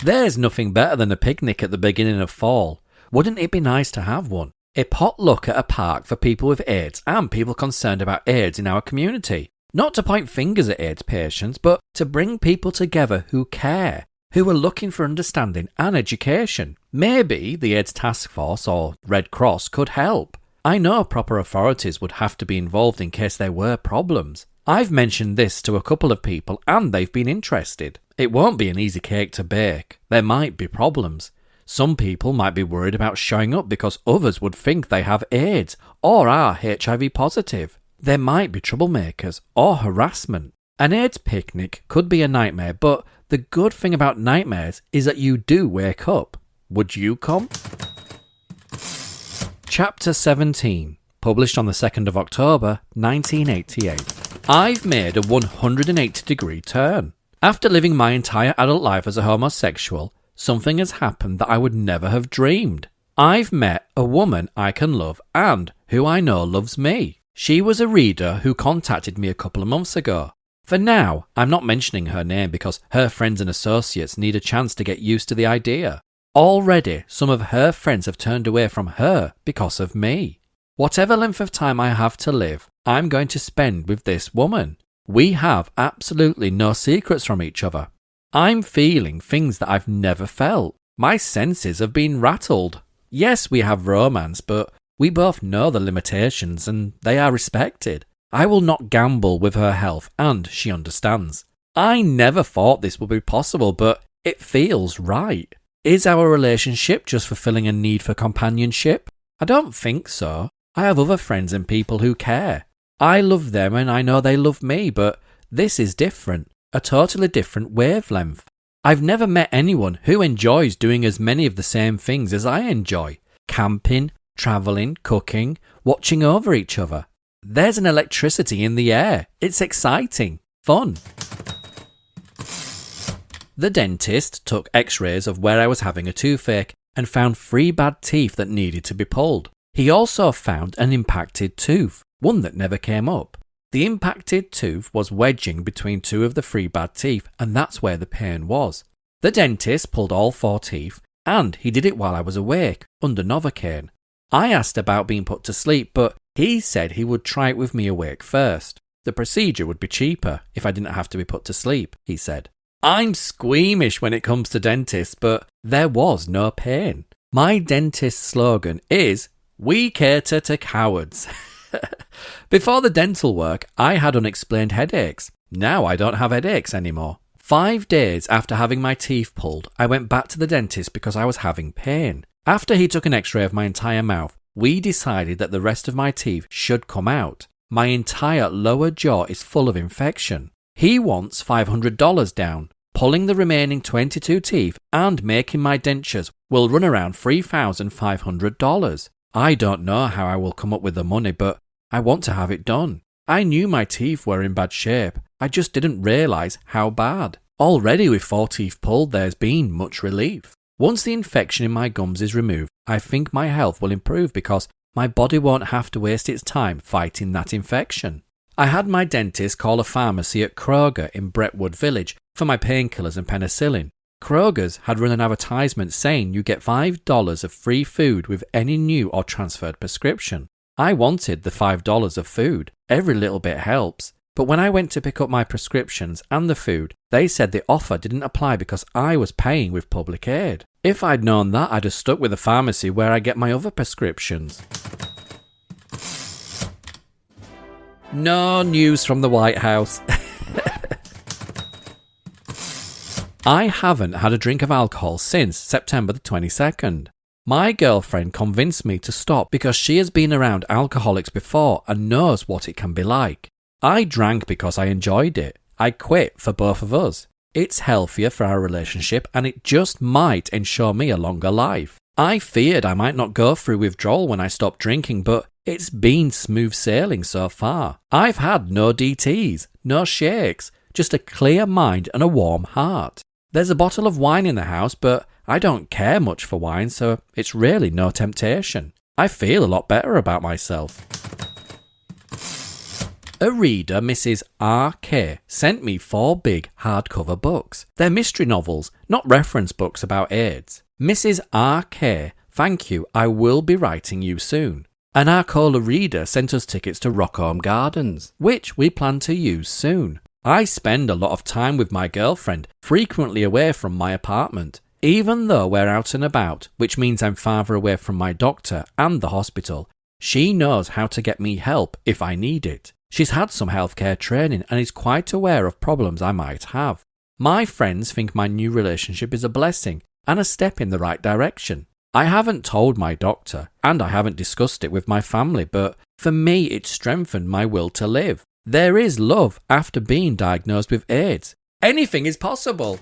There's nothing better than a picnic at the beginning of fall. Wouldn't it be nice to have one? A potluck at a park for people with AIDS and people concerned about AIDS in our community. Not to point fingers at AIDS patients, but to bring people together who care, who are looking for understanding and education. Maybe the AIDS Task Force or Red Cross could help. I know proper authorities would have to be involved in case there were problems. I've mentioned this to a couple of people and they've been interested. It won't be an easy cake to bake. There might be problems. Some people might be worried about showing up because others would think they have AIDS or are HIV positive. There might be troublemakers or harassment. An AIDS picnic could be a nightmare, but the good thing about nightmares is that you do wake up. Would you come? Chapter 17, published on the 2nd of October, 1988. I've made a 180-degree turn. After living my entire adult life as a homosexual, something has happened that I would never have dreamed. I've met a woman I can love and who I know loves me. She was a reader who contacted me a couple of months ago. For now, I'm not mentioning her name because her friends and associates need a chance to get used to the idea. Already, some of her friends have turned away from her because of me. Whatever length of time I have to live, I'm going to spend with this woman. We have absolutely no secrets from each other. I'm feeling things that I've never felt. My senses have been rattled. Yes, we have romance, but we both know the limitations and they are respected. I will not gamble with her health, and she understands. I never thought this would be possible, but it feels right. Is our relationship just fulfilling a need for companionship? I don't think so. I have other friends and people who care. I love them and I know they love me, but this is different, a totally different wavelength. I've never met anyone who enjoys doing as many of the same things as I enjoy. Camping, travelling, cooking, watching over each other. There's an electricity in the air. It's exciting, fun. The dentist took x-rays of where I was having a toothache and found 3 bad teeth that needed to be pulled. He also found an impacted tooth, one that never came up. The impacted tooth was wedging between 2 of the 3 bad teeth, and that's where the pain was. The dentist pulled all 4 teeth, and he did it while I was awake, under Novocaine. I asked about being put to sleep, but he said he would try it with me awake first. The procedure would be cheaper if I didn't have to be put to sleep, he said. I'm squeamish when it comes to dentists, but there was no pain. My dentist's slogan is, "We cater to cowards." Before the dental work, I had unexplained headaches. Now I don't have headaches anymore. 5 days after having my teeth pulled, I went back to the dentist because I was having pain. After he took an x-ray of my entire mouth, we decided that the rest of my teeth should come out. My entire lower jaw is full of infection. He wants $500 down. Pulling the remaining 22 teeth and making my dentures will run around $3,500. I don't know how I will come up with the money, but I want to have it done. I knew my teeth were in bad shape. I just didn't realise how bad. Already with 4 teeth pulled, there's been much relief. Once the infection in my gums is removed, I think my health will improve because my body won't have to waste its time fighting that infection. I had my dentist call a pharmacy at Kroger in Brentwood Village for my painkillers and penicillin. Kroger's had run an advertisement saying you get $5 of free food with any new or transferred prescription. I wanted the $5 of food. Every little bit helps. But when I went to pick up my prescriptions and the food, they said the offer didn't apply because I was paying with public aid. If I'd known that, I'd have stuck with the pharmacy where I get my other prescriptions. No news from the White House. I haven't had a drink of alcohol since September the 22nd. My girlfriend convinced me to stop because she has been around alcoholics before and knows what it can be like. I drank because I enjoyed it. I quit for both of us. It's healthier for our relationship and it just might ensure me a longer life. I feared I might not go through withdrawal when I stopped drinking, but it's been smooth sailing so far. I've had no DTs, no shakes, just a clear mind and a warm heart. There's a bottle of wine in the house, but I don't care much for wine, so it's really no temptation. I feel a lot better about myself. A reader, Mrs. R.K., sent me 4 big hardcover books. They're mystery novels, not reference books about AIDS. Mrs. R.K., thank you, I will be writing you soon. An Arcola reader sent us tickets to Rockhome Gardens, which we plan to use soon. I spend a lot of time with my girlfriend, frequently away from my apartment. Even though we're out and about, which means I'm farther away from my doctor and the hospital, she knows how to get me help if I need it. She's had some healthcare training and is quite aware of problems I might have. My friends think my new relationship is a blessing and a step in the right direction. I haven't told my doctor and I haven't discussed it with my family, but for me it strengthened my will to live. There is love after being diagnosed with AIDS. Anything is possible.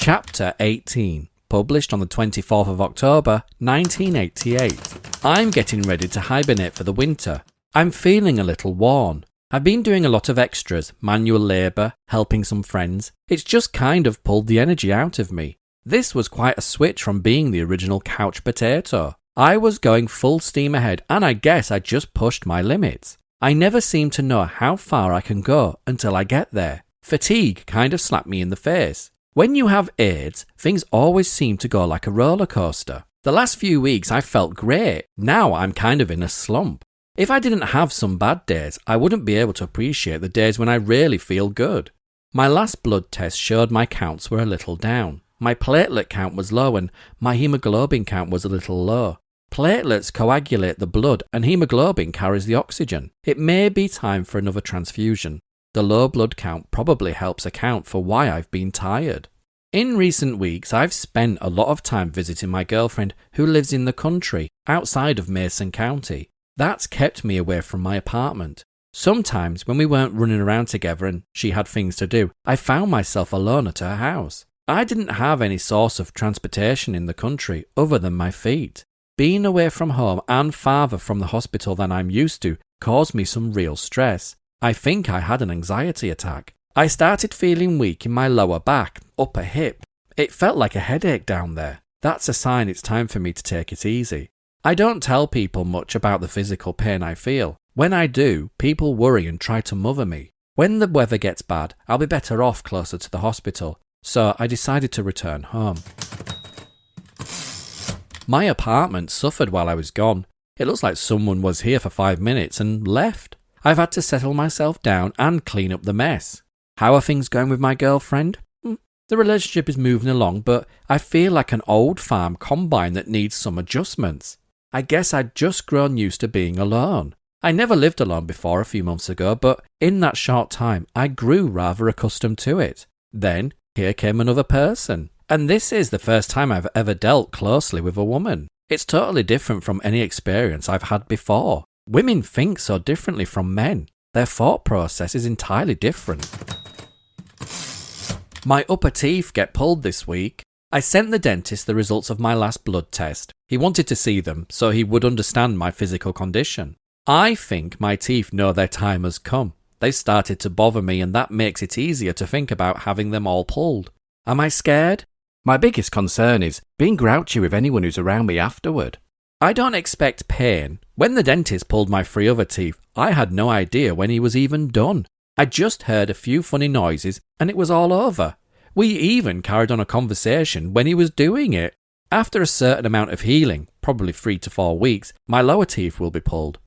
Chapter 18, published on the 24th of October, 1988. I'm getting ready to hibernate for the winter. I'm feeling a little worn. I've been doing a lot of extras, manual labour, helping some friends. It's just kind of pulled the energy out of me. This was quite a switch from being the original couch potato. I was going full steam ahead and I guess I just pushed my limits. I never seem to know how far I can go until I get there. Fatigue kind of slapped me in the face. When you have AIDS, things always seem to go like a roller coaster. The last few weeks I felt great. Now I'm kind of in a slump. If I didn't have some bad days, I wouldn't be able to appreciate the days when I really feel good. My last blood test showed my counts were a little down. My platelet count was low and my hemoglobin count was a little low. Platelets coagulate the blood and hemoglobin carries the oxygen. It may be time for another transfusion. The low blood count probably helps account for why I've been tired. In recent weeks, I've spent a lot of time visiting my girlfriend who lives in the country, outside of Mason County. That's kept me away from my apartment. Sometimes, when we weren't running around together and she had things to do, I found myself alone at her house. I didn't have any source of transportation in the country other than my feet. Being away from home and farther from the hospital than I'm used to caused me some real stress. I think I had an anxiety attack. I started feeling weak in my lower back, upper hip. It felt like a headache down there. That's a sign it's time for me to take it easy. I don't tell people much about the physical pain I feel. When I do, people worry and try to mother me. When the weather gets bad, I'll be better off closer to the hospital, so I decided to return home. My apartment suffered while I was gone. It looks like someone was here for 5 minutes and left. I've had to settle myself down and clean up the mess. How are things going with my girlfriend? The relationship is moving along, but I feel like an old farm combine that needs some adjustments. I guess I'd just grown used to being alone. I never lived alone before a few months ago, but in that short time, I grew rather accustomed to it. Then, here came another person. And this is the first time I've ever dealt closely with a woman. It's totally different from any experience I've had before. Women think so differently from men. Their thought process is entirely different. My upper teeth get pulled this week. I sent the dentist the results of my last blood test. He wanted to see them so he would understand my physical condition. I think my teeth know their time has come. They started to bother me and that makes it easier to think about having them all pulled. Am I scared? My biggest concern is being grouchy with anyone who's around me afterward. I don't expect pain. When the dentist pulled my 3 other teeth, I had no idea when he was even done. I just heard a few funny noises and it was all over. We even carried on a conversation when he was doing it. After a certain amount of healing, probably 3 to 4 weeks, my lower teeth will be pulled.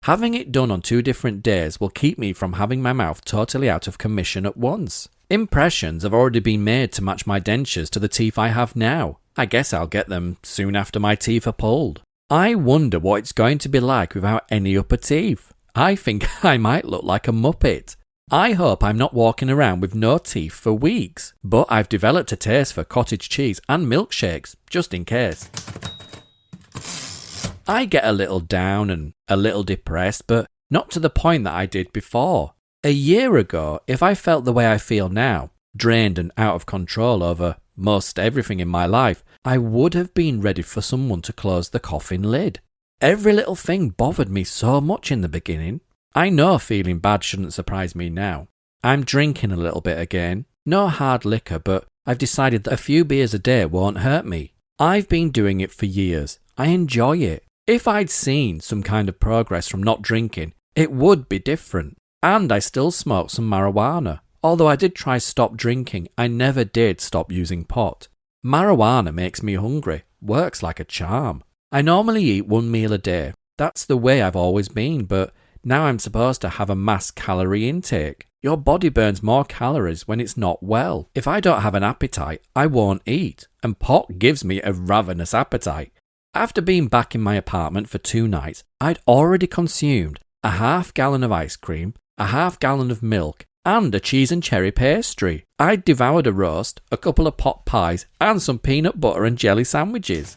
Having it done on 2 different days will keep me from having my mouth totally out of commission at once. Impressions have already been made to match my dentures to the teeth I have now. I guess I'll get them soon after my teeth are pulled. I wonder what it's going to be like without any upper teeth. I think I might look like a muppet. I hope I'm not walking around with no teeth for weeks, but I've developed a taste for cottage cheese and milkshakes, just in case. I get a little down and a little depressed, but not to the point that I did before. A year ago, if I felt the way I feel now, drained and out of control over most everything in my life, I would have been ready for someone to close the coffin lid. Every little thing bothered me so much in the beginning. I know feeling bad shouldn't surprise me now. I'm drinking a little bit again. No hard liquor, but I've decided that a few beers a day won't hurt me. I've been doing it for years. I enjoy it. If I'd seen some kind of progress from not drinking, it would be different. And I still smoke some marijuana. Although I did try stop drinking, I never did stop using pot. Marijuana makes me hungry. Works like a charm. I normally eat 1 meal a day. That's the way I've always been, but now I'm supposed to have a mass calorie intake. Your body burns more calories when it's not well. If I don't have an appetite, I won't eat, and pot gives me a ravenous appetite. After being back in my apartment for 2 nights, I'd already consumed a half gallon of ice cream, a half gallon of milk, and a cheese and cherry pastry. I'd devoured a roast, a couple of pot pies, and some peanut butter and jelly sandwiches.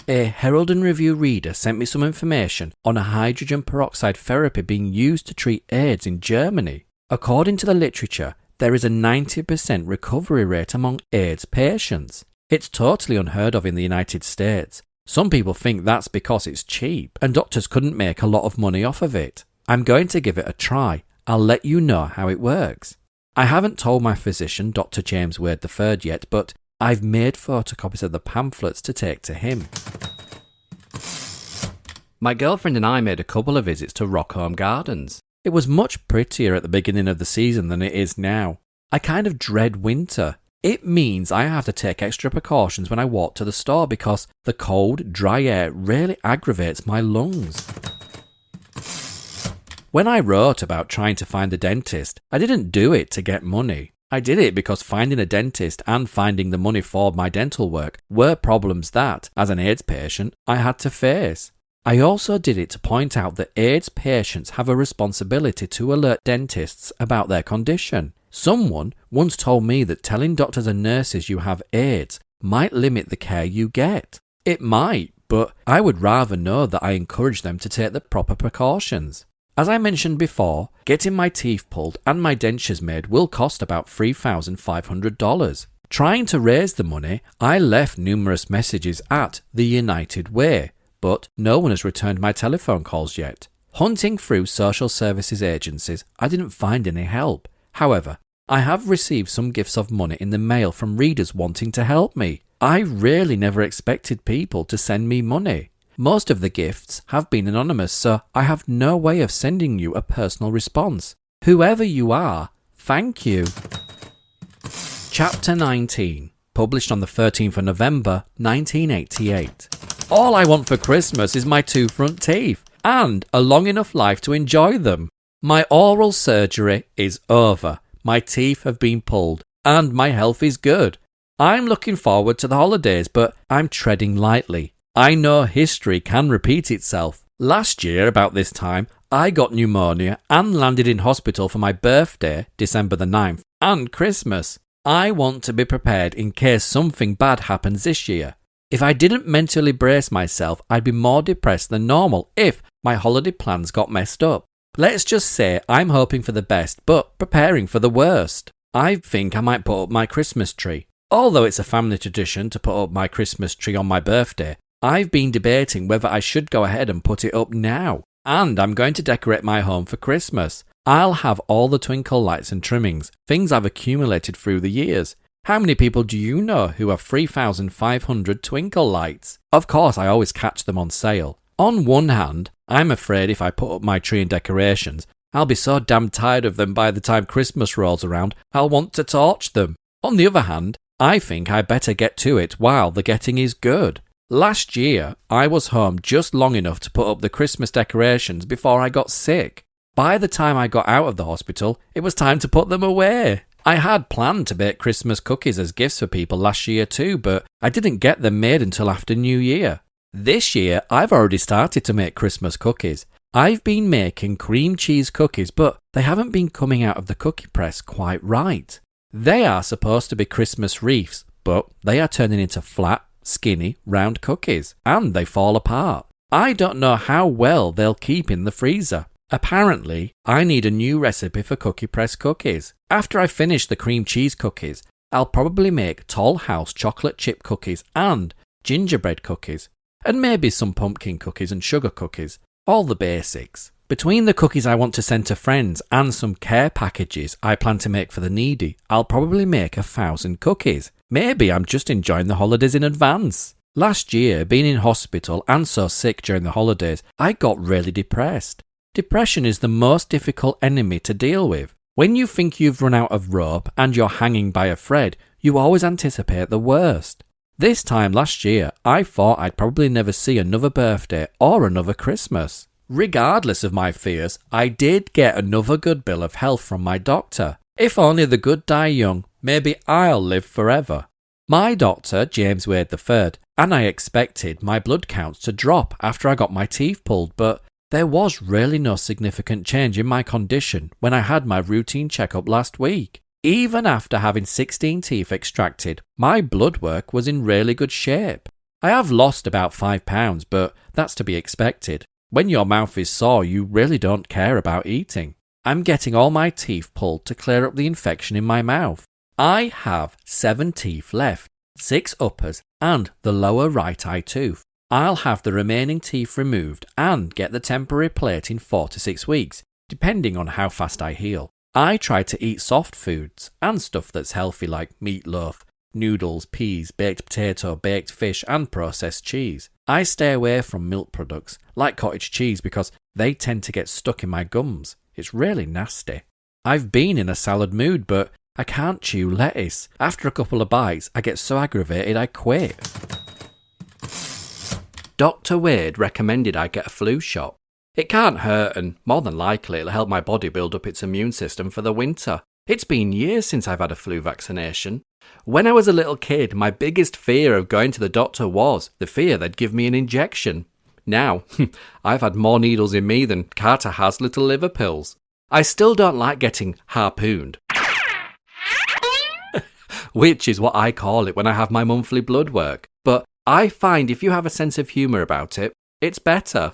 A Herald and Review reader sent me some information on a hydrogen peroxide therapy being used to treat AIDS in Germany. According to the literature, there is a 90% recovery rate among AIDS patients. It's totally unheard of in the United States. Some people think that's because it's cheap and doctors couldn't make a lot of money off of it. I'm going to give it a try. I'll let you know how it works. I haven't told my physician, Dr. James Wade III, yet, but I've made photocopies of the pamphlets to take to him. My girlfriend and I made a couple of visits to Rockhome Gardens. It was much prettier at the beginning of the season than it is now. I kind of dread winter. It means I have to take extra precautions when I walk to the store because the cold, dry air really aggravates my lungs. When I wrote about trying to find a dentist, I didn't do it to get money. I did it because finding a dentist and finding the money for my dental work were problems that, as an AIDS patient, I had to face. I also did it to point out that AIDS patients have a responsibility to alert dentists about their condition. Someone once told me that telling doctors and nurses you have AIDS might limit the care you get. It might, but I would rather know that I encourage them to take the proper precautions. As I mentioned before, getting my teeth pulled and my dentures made will cost about $3,500. Trying to raise the money, I left numerous messages at the United Way, but no one has returned my telephone calls yet. Hunting through social services agencies, I didn't find any help. However, I have received some gifts of money in the mail from readers wanting to help me. I really never expected people to send me money. Most of the gifts have been anonymous, so I have no way of sending you a personal response. Whoever you are, thank you. Chapter 19, published on the 13th of November 1988. All I want for Christmas is my 2 front teeth and a long enough life to enjoy them. My oral surgery is over. My teeth have been pulled and my health is good. I'm looking forward to the holidays, but I'm treading lightly. I know history can repeat itself. Last year, about this time, I got pneumonia and landed in hospital for my birthday, December the 9th, and Christmas. I want to be prepared in case something bad happens this year. If I didn't mentally brace myself, I'd be more depressed than normal if my holiday plans got messed up. Let's just say I'm hoping for the best, but preparing for the worst. I think I might put up my Christmas tree. Although it's a family tradition to put up my Christmas tree on my birthday, I've been debating whether I should go ahead and put it up now. And I'm going to decorate my home for Christmas. I'll have all the twinkle lights and trimmings, things I've accumulated through the years. How many people do you know who have 3,500 twinkle lights? Of course, I always catch them on sale. On one hand, I'm afraid if I put up my tree and decorations, I'll be so damn tired of them by the time Christmas rolls around, I'll want to torch them. On the other hand, I think I better get to it while the getting is good. Last year, I was home just long enough to put up the Christmas decorations before I got sick. By the time I got out of the hospital, it was time to put them away. I had planned to bake Christmas cookies as gifts for people last year too, but I didn't get them made until after New Year. This year, I've already started to make Christmas cookies. I've been making cream cheese cookies, but they haven't been coming out of the cookie press quite right. They are supposed to be Christmas wreaths, but they are turning into flat, skinny, round cookies, and they fall apart. I don't know how well they'll keep in the freezer. Apparently, I need a new recipe for cookie press cookies. After I finish the cream cheese cookies, I'll probably make Toll House chocolate chip cookies and gingerbread cookies, and maybe some pumpkin cookies and sugar cookies. All the basics. Between the cookies I want to send to friends and some care packages I plan to make for the needy, I'll probably make 1,000 cookies. Maybe I'm just enjoying the holidays in advance. Last year, being in hospital and so sick during the holidays, I got really depressed. Depression is the most difficult enemy to deal with. When you think you've run out of rope and you're hanging by a thread, you always anticipate the worst. This time last year, I thought I'd probably never see another birthday or another Christmas. Regardless of my fears, I did get another good bill of health from my doctor. If only the good die young, maybe I'll live forever. My doctor, James Wade III, and I expected my blood counts to drop after I got my teeth pulled, but there was really no significant change in my condition when I had my routine checkup last week. Even after having 16 teeth extracted, my blood work was in really good shape. I have lost about 5 pounds, but that's to be expected. When your mouth is sore, you really don't care about eating. I'm getting all my teeth pulled to clear up the infection in my mouth. I have 7 teeth left, 6 uppers and the lower right eye tooth. I'll have the remaining teeth removed and get the temporary plate in 4 to 6 weeks, depending on how fast I heal. I try to eat soft foods and stuff that's healthy like meatloaf, noodles, peas, baked potato, baked fish and processed cheese. I stay away from milk products like cottage cheese because they tend to get stuck in my gums. It's really nasty. I've been in a salad mood, but I can't chew lettuce. After a couple of bites, I get so aggravated I quit. Dr. Wade recommended I get a flu shot. It can't hurt and more than likely it'll help my body build up its immune system for the winter. It's been years since I've had a flu vaccination. When I was a little kid, my biggest fear of going to the doctor was the fear they'd give me an injection. Now, I've had more needles in me than Carter has little liver pills. I still don't like getting harpooned, which is what I call it when I have my monthly blood work. But I find if you have a sense of humour about it, it's better.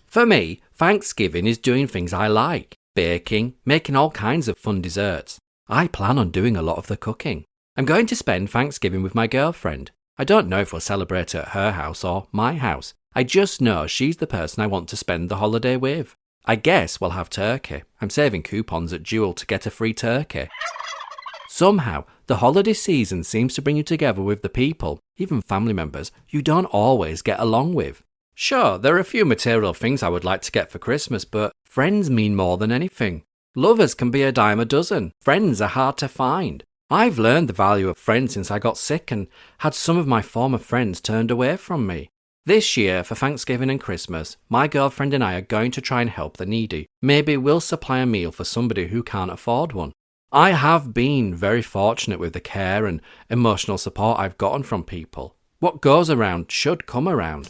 For me, Thanksgiving is doing things I like. Baking, making all kinds of fun desserts. I plan on doing a lot of the cooking. I'm going to spend Thanksgiving with my girlfriend. I don't know if we'll celebrate at her house or my house. I just know she's the person I want to spend the holiday with. I guess we'll have turkey. I'm saving coupons at Jewel to get a free turkey. Somehow, the holiday season seems to bring you together with the people, even family members, you don't always get along with. Sure, there are a few material things I would like to get for Christmas, but friends mean more than anything. Lovers can be a dime a dozen. Friends are hard to find. I've learned the value of friends since I got sick and had some of my former friends turned away from me. This year, for Thanksgiving and Christmas, my girlfriend and I are going to try and help the needy. Maybe we'll supply a meal for somebody who can't afford one. I have been very fortunate with the care and emotional support I've gotten from people. What goes around should come around.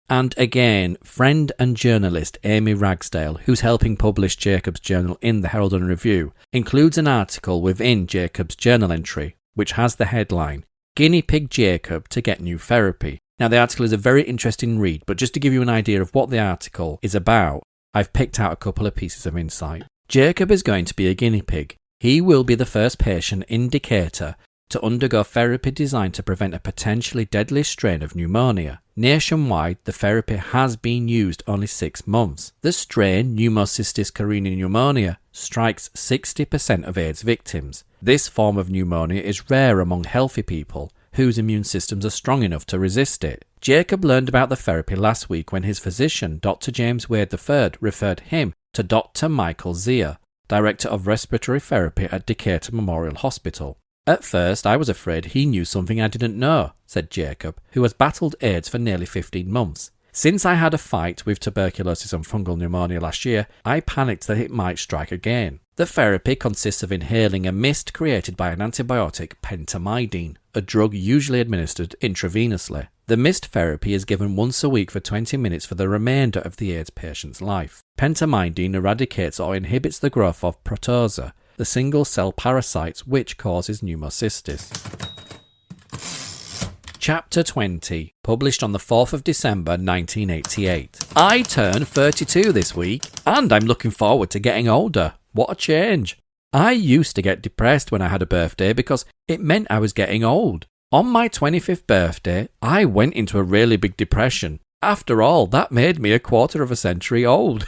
And again, friend and journalist Amy Ragsdale, who's helping publish Jacob's journal in the Herald and Review, includes an article within Jacob's journal entry, which has the headline, Guinea Pig Jacob to Get New Therapy. Now, the article is a very interesting read, but just to give you an idea of what the article is about, I've picked out a couple of pieces of insight. Jacob is going to be a guinea pig. He will be the first patient in Decatur to undergo therapy designed to prevent a potentially deadly strain of pneumonia. Nationwide, the therapy has been used only 6 months. The strain, Pneumocystis carinii pneumonia, strikes 60% of AIDS victims. This form of pneumonia is rare among healthy people whose immune systems are strong enough to resist it. Jacob learned about the therapy last week when his physician, Dr. James Wade III, referred him to Dr. Michael Zier, Director of Respiratory Therapy at Decatur Memorial Hospital. At first, I was afraid he knew something I didn't know, said Jacob, who has battled AIDS for nearly 15 months. Since I had a fight with tuberculosis and fungal pneumonia last year, I panicked that it might strike again. The therapy consists of inhaling a mist created by an antibiotic, pentamidine, a drug usually administered intravenously. The mist therapy is given once a week for 20 minutes for the remainder of the AIDS patient's life. Pentamidine eradicates or inhibits the growth of protozoa, the single-cell parasites which causes pneumocystis. Chapter 20, published on the 4th of December 1988. I turn 32 this week, and I'm looking forward to getting older. What a change. I used to get depressed when I had a birthday because it meant I was getting old. On my 25th birthday, I went into a really big depression. After all, that made me a quarter of a century old.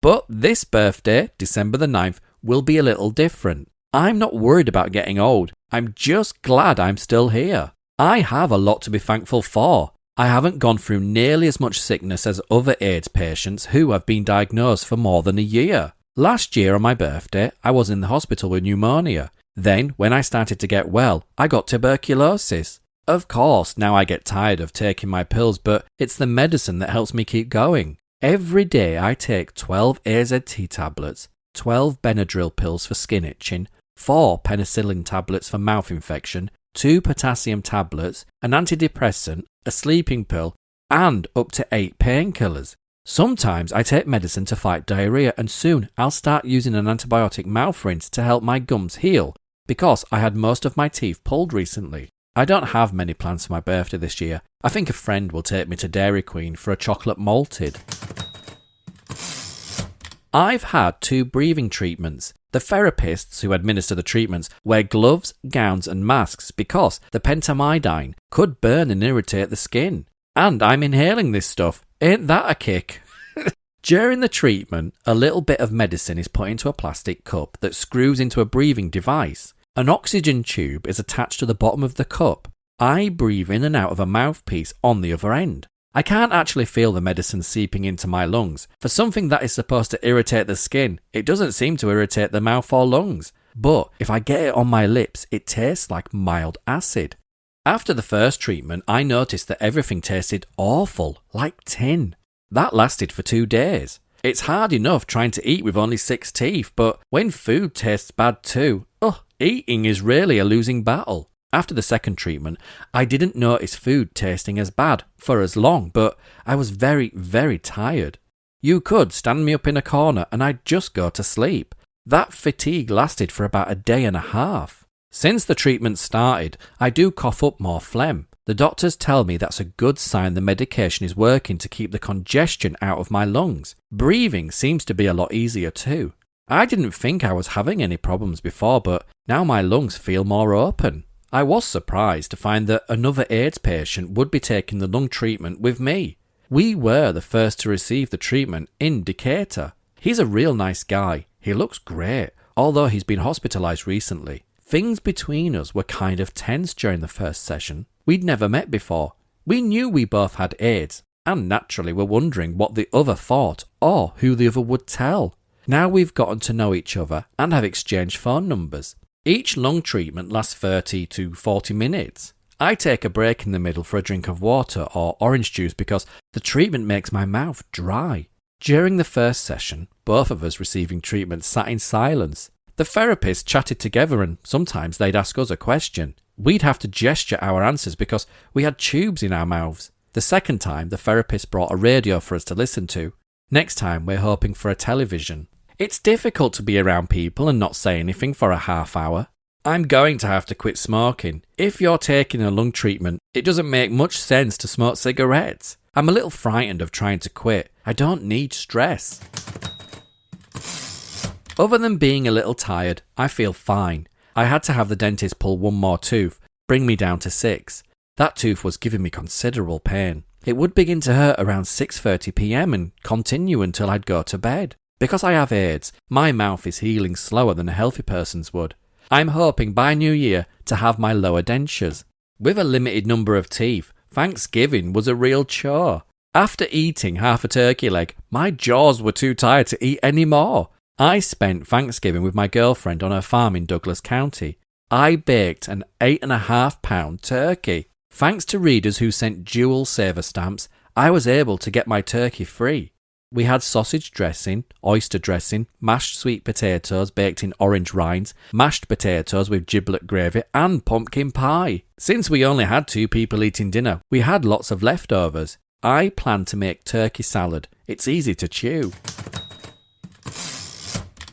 But this birthday, December the 9th, will be a little different. I'm not worried about getting old. I'm just glad I'm still here. I have a lot to be thankful for. I haven't gone through nearly as much sickness as other AIDS patients who have been diagnosed for more than a year. Last year on my birthday, I was in the hospital with pneumonia. Then, when I started to get well, I got tuberculosis. Of course, now I get tired of taking my pills, but it's the medicine that helps me keep going. Every day I take 12 AZT tablets, 12 Benadryl pills for skin itching, 4 penicillin tablets for mouth infection, 2 potassium tablets, an antidepressant, a sleeping pill, and up to 8 painkillers. Sometimes I take medicine to fight diarrhea, and soon I'll start using an antibiotic mouth rinse to help my gums heal, because I had most of my teeth pulled recently. I don't have many plans for my birthday this year. I think a friend will take me to Dairy Queen for a chocolate malted. I've had 2 breathing treatments. The therapists who administer the treatments wear gloves, gowns and masks because the pentamidine could burn and irritate the skin. And I'm inhaling this stuff. Ain't that a kick? During the treatment, a little bit of medicine is put into a plastic cup that screws into a breathing device. An oxygen tube is attached to the bottom of the cup. I breathe in and out of a mouthpiece on the other end. I can't actually feel the medicine seeping into my lungs. For something that is supposed to irritate the skin, it doesn't seem to irritate the mouth or lungs. But if I get it on my lips, it tastes like mild acid. After the first treatment, I noticed that everything tasted awful, like tin. That lasted for 2 days. It's hard enough trying to eat with only 6 teeth, but when food tastes bad too, eating is really a losing battle. After the second treatment, I didn't notice food tasting as bad for as long, but I was very, very tired. You could stand me up in a corner and I'd just go to sleep. That fatigue lasted for about a day and a half. Since the treatment started, I do cough up more phlegm. The doctors tell me that's a good sign the medication is working to keep the congestion out of my lungs. Breathing seems to be a lot easier too. I didn't think I was having any problems before, but now my lungs feel more open. I was surprised to find that another AIDS patient would be taking the lung treatment with me. We were the first to receive the treatment in Decatur. He's a real nice guy. He looks great, although he's been hospitalised recently. Things between us were kind of tense during the first session. We'd never met before. We knew we both had AIDS, and naturally were wondering what the other thought or who the other would tell. Now we've gotten to know each other and have exchanged phone numbers. Each lung treatment lasts 30 to 40 minutes. I take a break in the middle for a drink of water or orange juice because the treatment makes my mouth dry. During the first session, both of us receiving treatment sat in silence. The therapists chatted together and sometimes they'd ask us a question. We'd have to gesture our answers because we had tubes in our mouths. The second time, the therapist brought a radio for us to listen to. Next time, we're hoping for a television. It's difficult to be around people and not say anything for a half hour. I'm going to have to quit smoking. If you're taking a lung treatment, it doesn't make much sense to smoke cigarettes. I'm a little frightened of trying to quit. I don't need stress. Other than being a little tired, I feel fine. I had to have the dentist pull one more tooth, bring me down to 6. That tooth was giving me considerable pain. It would begin to hurt around 6:30 p.m. and continue until I'd go to bed. Because I have AIDS, my mouth is healing slower than a healthy person's would. I'm hoping by New Year to have my lower dentures. With a limited number of teeth, Thanksgiving was a real chore. After eating half a turkey leg, my jaws were too tired to eat any more. I spent Thanksgiving with my girlfriend on her farm in Douglas County. I baked an 8.5-pound turkey. Thanks to readers who sent dual saver stamps, I was able to get my turkey free. We had sausage dressing, oyster dressing, mashed sweet potatoes baked in orange rinds, mashed potatoes with giblet gravy, and pumpkin pie. Since we only had 2 people eating dinner, we had lots of leftovers. I plan to make turkey salad. It's easy to chew.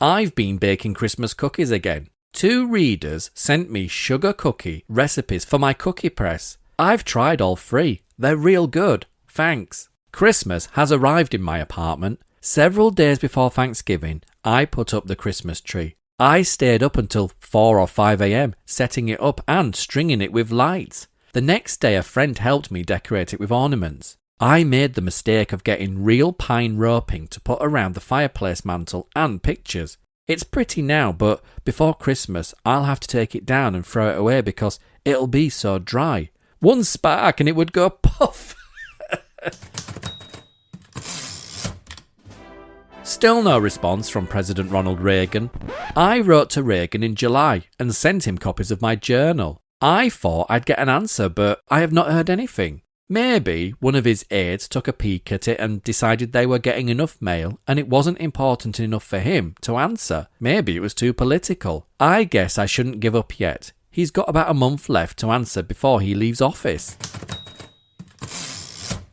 I've been baking Christmas cookies again. 2 readers sent me sugar cookie recipes for my cookie press. I've tried all 3. They're real good. Thanks. Christmas has arrived in my apartment. Several days before Thanksgiving, I put up the Christmas tree. I stayed up until 4 or 5 a.m. setting it up and stringing it with lights. The next day a friend helped me decorate it with ornaments. I made the mistake of getting real pine roping to put around the fireplace mantle and pictures. It's pretty now, but before Christmas I'll have to take it down and throw it away because it'll be so dry. One spark and it would go puff. Still no response from President Ronald Reagan. I wrote to Reagan in July and sent him copies of my journal. I thought I'd get an answer, but I have not heard anything. Maybe one of his aides took a peek at it and decided they were getting enough mail and it wasn't important enough for him to answer. Maybe it was too political. I guess I shouldn't give up yet. He's got about a month left to answer before he leaves office.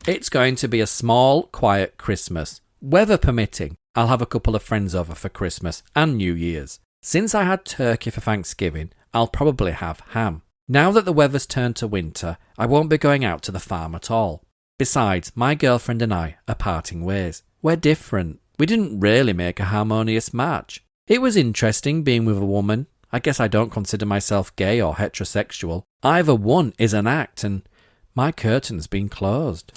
It's going to be a small, quiet Christmas. Weather permitting, I'll have a couple of friends over for Christmas and New Year's. Since I had turkey for Thanksgiving, I'll probably have ham. Now that the weather's turned to winter, I won't be going out to the farm at all. Besides, my girlfriend and I are parting ways. We're different. We didn't really make a harmonious match. It was interesting being with a woman. I guess I don't consider myself gay or heterosexual. Either one is an act, and my curtain's been closed.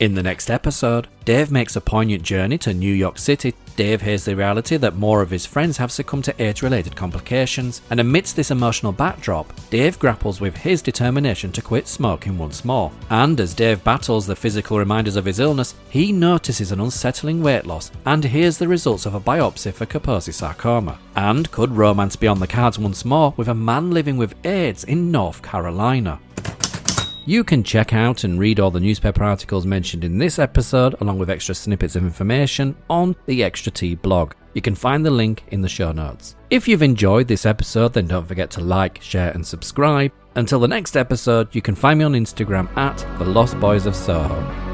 In the next episode, Dave makes a poignant journey to New York City. Dave hears the reality that more of his friends have succumbed to AIDS-related complications, and amidst this emotional backdrop, Dave grapples with his determination to quit smoking once more. And as Dave battles the physical reminders of his illness, he notices an unsettling weight loss and hears the results of a biopsy for Kaposi sarcoma. And could romance be on the cards once more with a man living with AIDS in North Carolina? You can check out and read all the newspaper articles mentioned in this episode, along with extra snippets of information, on the Extra T blog. You can find the link in the show notes. If you've enjoyed this episode, then don't forget to like, share and subscribe. Until the next episode, you can find me on Instagram at The Lost Boys of Soho.